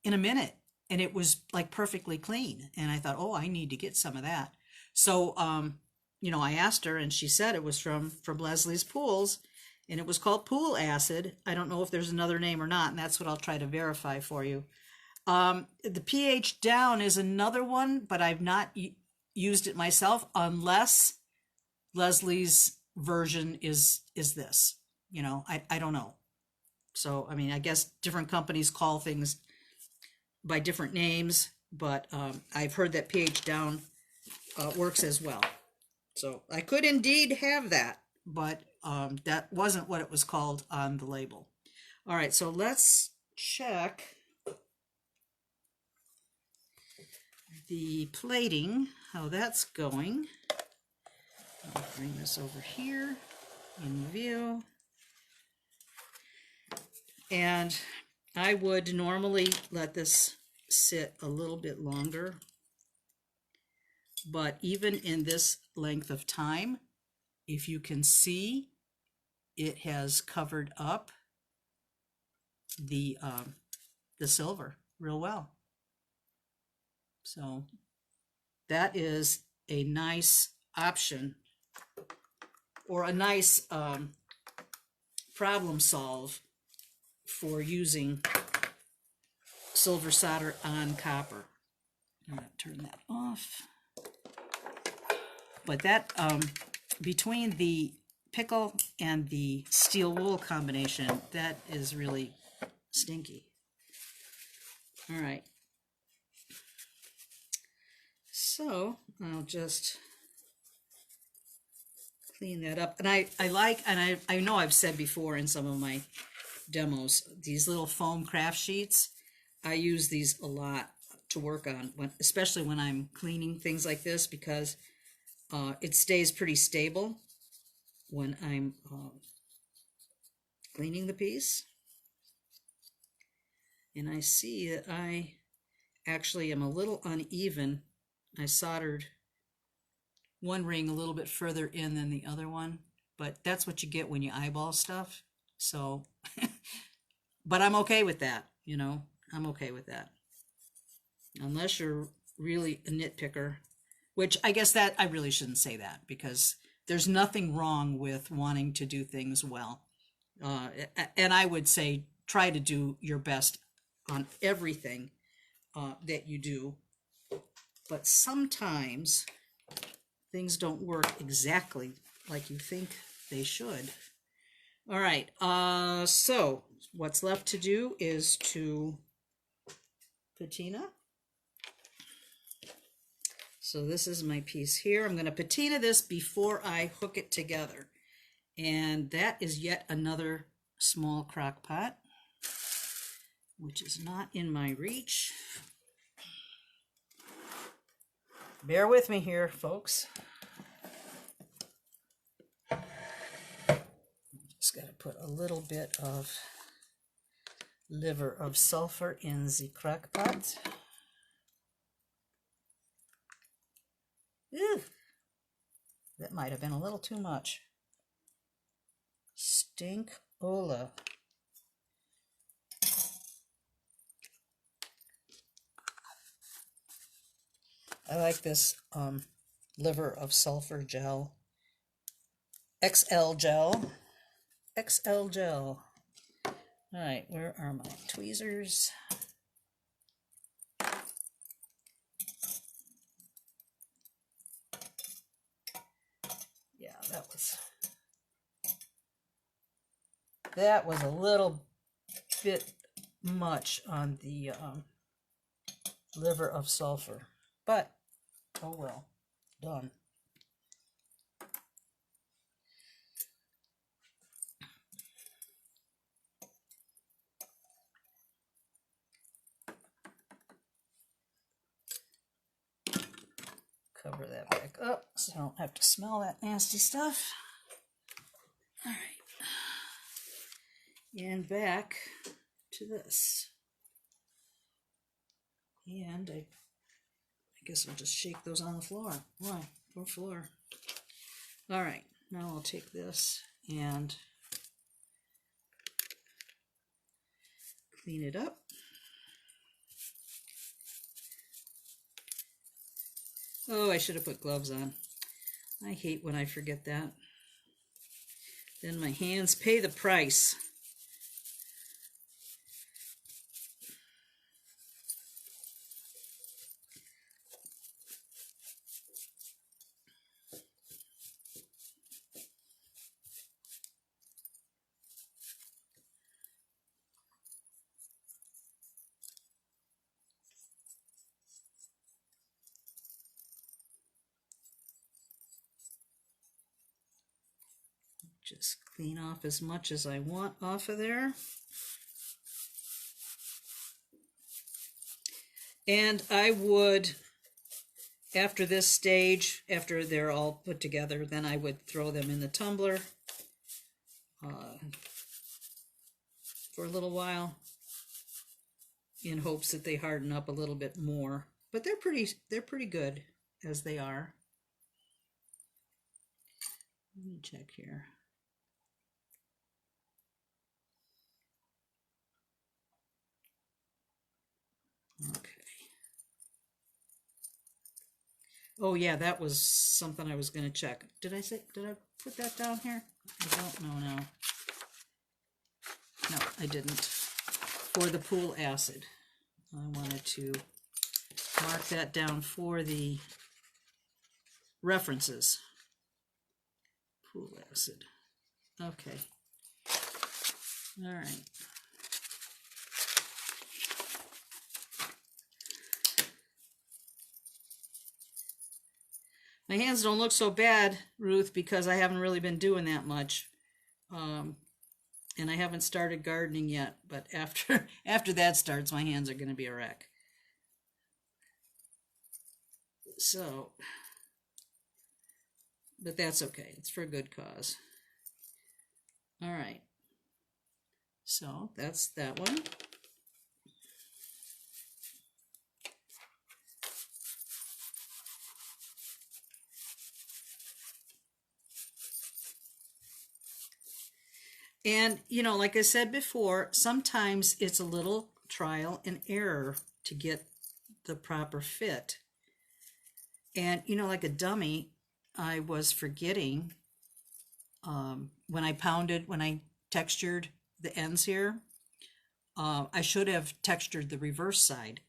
in a minute, and it was like perfectly clean. And I thought, oh, I need to get some of that. So you know, I asked her, and she said it was from Leslie's Pools, and it was called Pool Acid. I don't know if there's another name or not, and that's what I'll try to verify for you. The pH down is another one, but I've not used it myself unless Leslie's version is this. You know, I don't know. So, I mean, I guess different companies call things by different names, but I've heard that pH down works as well. So I could indeed have that, but that wasn't what it was called on the label. All right, so let's check the plating, how that's going. I'll bring this over here in view. And I would normally let this sit a little bit longer, but even in this length of time, if you can see, it has covered up the silver real well. So that is a nice option, or a nice problem solve for using silver solder on copper. I'm going to turn that off. But that, between the pickle and the steel wool combination, that is really stinky. All right. So I'll just clean that up. And I know I've said before in some of my demos, these little foam craft sheets, I use these a lot to work on, especially when I'm cleaning things like this, because it stays pretty stable when I'm cleaning the piece. And I see that I actually am a little uneven. I soldered one ring a little bit further in than the other one, but that's what you get when you eyeball stuff. So, but I'm okay with that, you know, I'm okay with that. Unless you're really a nitpicker, which I guess that I really shouldn't say that, because there's nothing wrong with wanting to do things well. And I would say try to do your best on everything that you do. But sometimes things don't work exactly like you think they should. All right, so what's left to do is to patina. So this is my piece here. I'm going to patina this before I hook it together. And that is yet another small crock pot, which is not in my reach. Bear with me here, folks. Just got to put a little bit of liver of sulfur in the crock pot. Ew, that might have been a little too much. Stink-ola. I like this liver of sulfur gel. XL gel. XL gel. All right, where are my tweezers? Yeah, that was a little bit much on the liver of sulfur, but oh well, done. Cover that back up so I don't have to smell that nasty stuff. All right, and back to this. And I guess I'll just shake those on the floor. Why? Poor floor. All right, now I'll take this and clean it up. Oh, I should have put gloves on. I hate when I forget that. Then my hands pay the price. Just clean off as much as I want off of there. And I would, after this stage, after they're all put together, then I would throw them in the tumbler for a little while in hopes that they harden up a little bit more. But they're pretty good as they are. Let me check here. Okay. Oh yeah, that was something I was going to check. Did I put that down here? I don't know now. No, I didn't. For the pool acid, I wanted to mark that down for the references. Pool acid. Okay. All right. My hands don't look so bad, Ruth, because I haven't really been doing that much. And I haven't started gardening yet, but after that starts, my hands are going to be a wreck. So, but that's okay. It's for a good cause. All right. So that's that one. And, you know, like I said before, sometimes it's a little trial and error to get the proper fit. And, you know, like a dummy, I was forgetting when I textured the ends here, I should have textured the reverse side,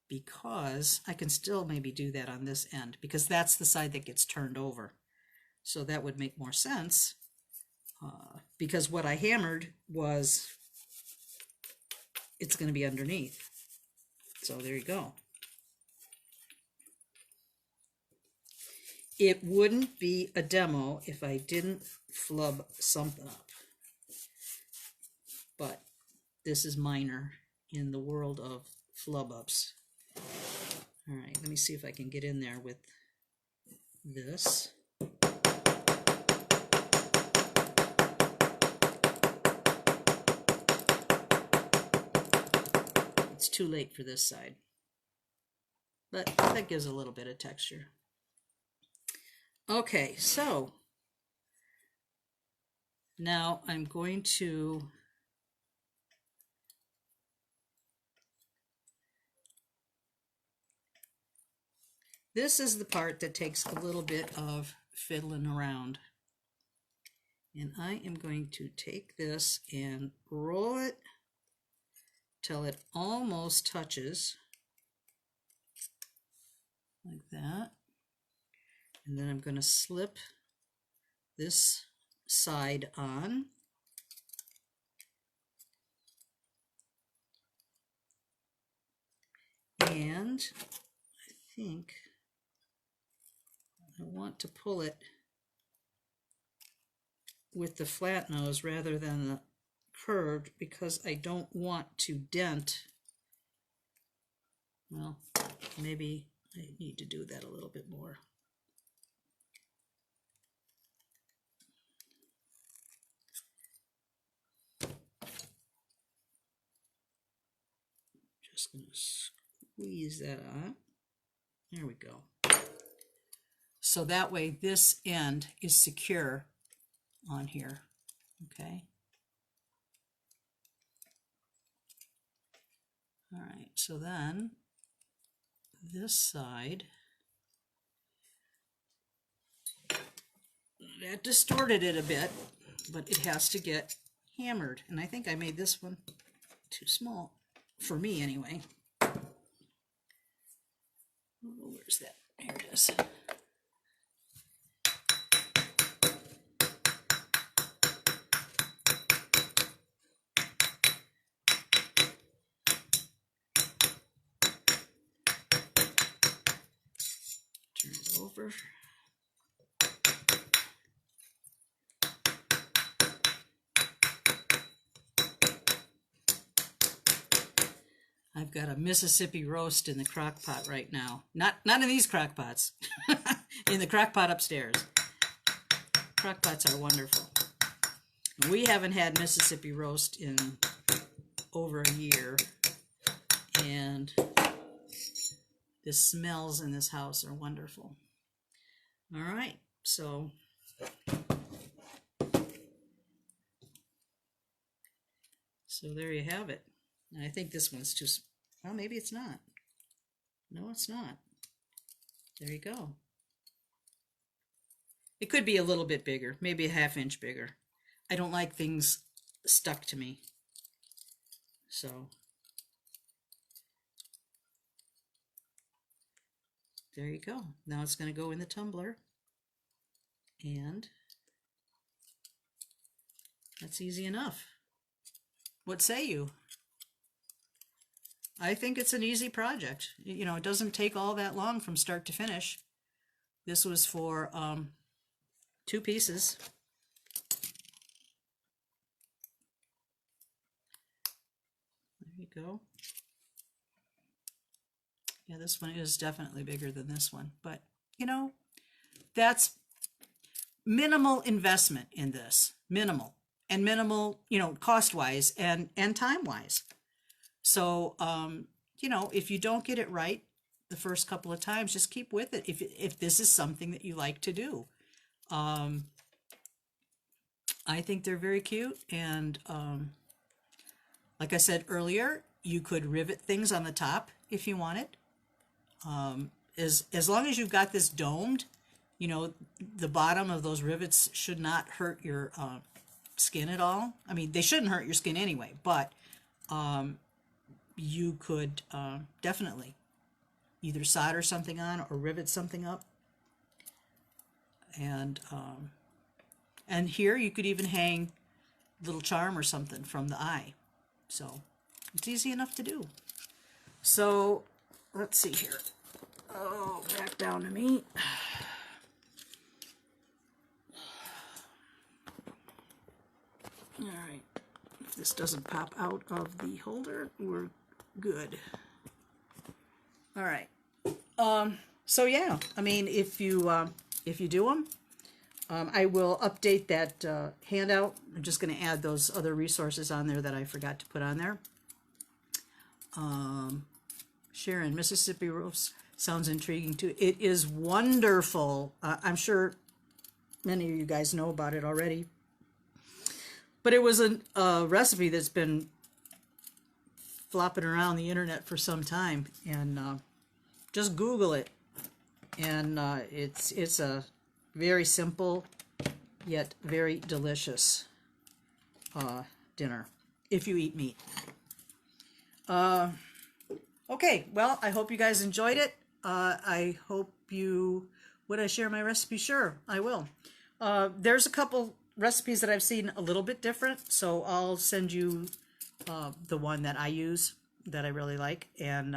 because I can still maybe do that on this end, because that's the side that gets turned over. So that would make more sense. Because what I hammered was, it's going to be underneath. So there you go. It wouldn't be a demo if I didn't flub something up. But this is minor in the world of flub ups. All right, let me see if I can get in there with this. It's too late for this side, but that gives a little bit of texture. Okay, so now I'm going to this is the part that takes a little bit of fiddling around. And I am going to take this and roll it till it almost touches, like that. And then I'm going to slip this side on. And I think I want to pull it with the flat nose rather than the curved, because I don't want to dent. Well, maybe I need to do that a little bit more. Just going to squeeze that on. There we go. So that way this end is secure on here. Okay. All right, so then this side, that distorted it a bit, but it has to get hammered. And I think I made this one too small, for me anyway. Oh, where's that? Here it is. Turn it over. I've got a Mississippi roast in the crock pot right now. Not in these crock pots. In the crock pot upstairs. Crock pots are wonderful. We haven't had Mississippi roast in over a year. And the smells in this house are wonderful. All right, so there you have it. And I think this one's too, well, maybe it's not. No, it's not. There you go. It could be a little bit bigger, maybe a ½ inch bigger. I don't like things stuck to me. So there you go. Now it's going to go in the tumbler. And that's easy enough. What say you? I think it's an easy project. You know, it doesn't take all that long from start to finish. This was for 2 pieces. There you go. Yeah, this one is definitely bigger than this one, but you know, that's minimal investment in this. Minimal. And minimal, you know, cost-wise and time-wise. So, you know, if you don't get it right the first couple of times, just keep with it. If this is something that you like to do. I think they're very cute, and like I said earlier, you could rivet things on the top if you wanted. As long as you've got this domed, you know, the bottom of those rivets should not hurt your skin at all. I mean, they shouldn't hurt your skin anyway, but you could definitely either solder something on or rivet something up. And here you could even hang a little charm or something from the eye. So it's easy enough to do. So let's see here. Oh, back down to me. All right. If this doesn't pop out of the holder, we're good. All right. So yeah, I mean, if you do them, I will update that handout. I'm just going to add those other resources on there that I forgot to put on there. Sharon, Mississippi roast sounds intriguing too. It is wonderful. I'm sure many of you guys know about it already. But it was a recipe that's been flopping around the internet for some time. And just Google it. And it's a very simple yet very delicious dinner if you eat meat. Okay, well, I hope you guys enjoyed it. I hope you... Would I share my recipe? Sure, I will. There's a couple recipes that I've seen a little bit different, so I'll send you the one that I use that I really like. And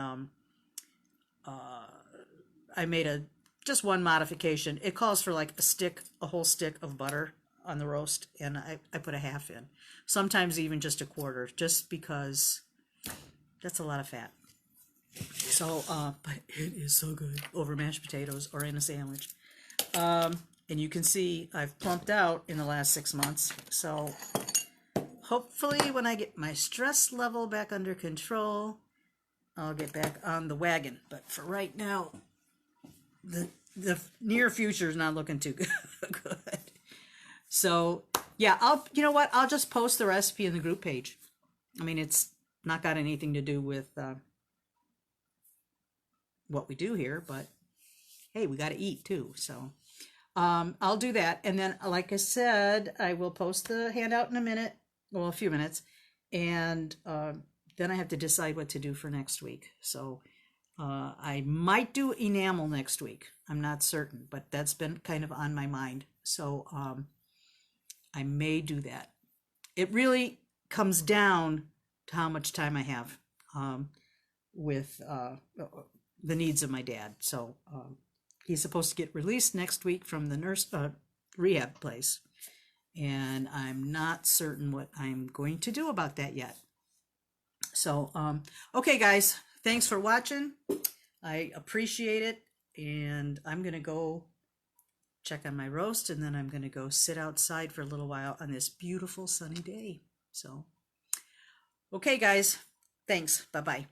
I made just one modification. It calls for like a whole stick of butter on the roast, and I put a half in. Sometimes even just a quarter, just because that's a lot of fat. So, but it is so good over mashed potatoes or in a sandwich. And you can see I've plumped out in the last 6 months. So hopefully when I get my stress level back under control, I'll get back on the wagon. But for right now, the near future is not looking too good. So yeah, you know what? I'll just post the recipe in the group page. I mean, it's not got anything to do with what we do here, but hey, we got to eat too. So I'll do that. And then, like I said, I will post the handout in a minute, well, a few minutes. And then I have to decide what to do for next week. So I might do enamel next week. I'm not certain, but that's been kind of on my mind. So I may do that. It really comes down to how much time I have with the needs of my dad. So he's supposed to get released next week from the rehab place. And I'm not certain what I'm going to do about that yet. So, okay, guys, thanks for watching. I appreciate it. And I'm going to go check on my roast, and then I'm going to go sit outside for a little while on this beautiful sunny day. So, okay, guys, thanks. Bye-bye.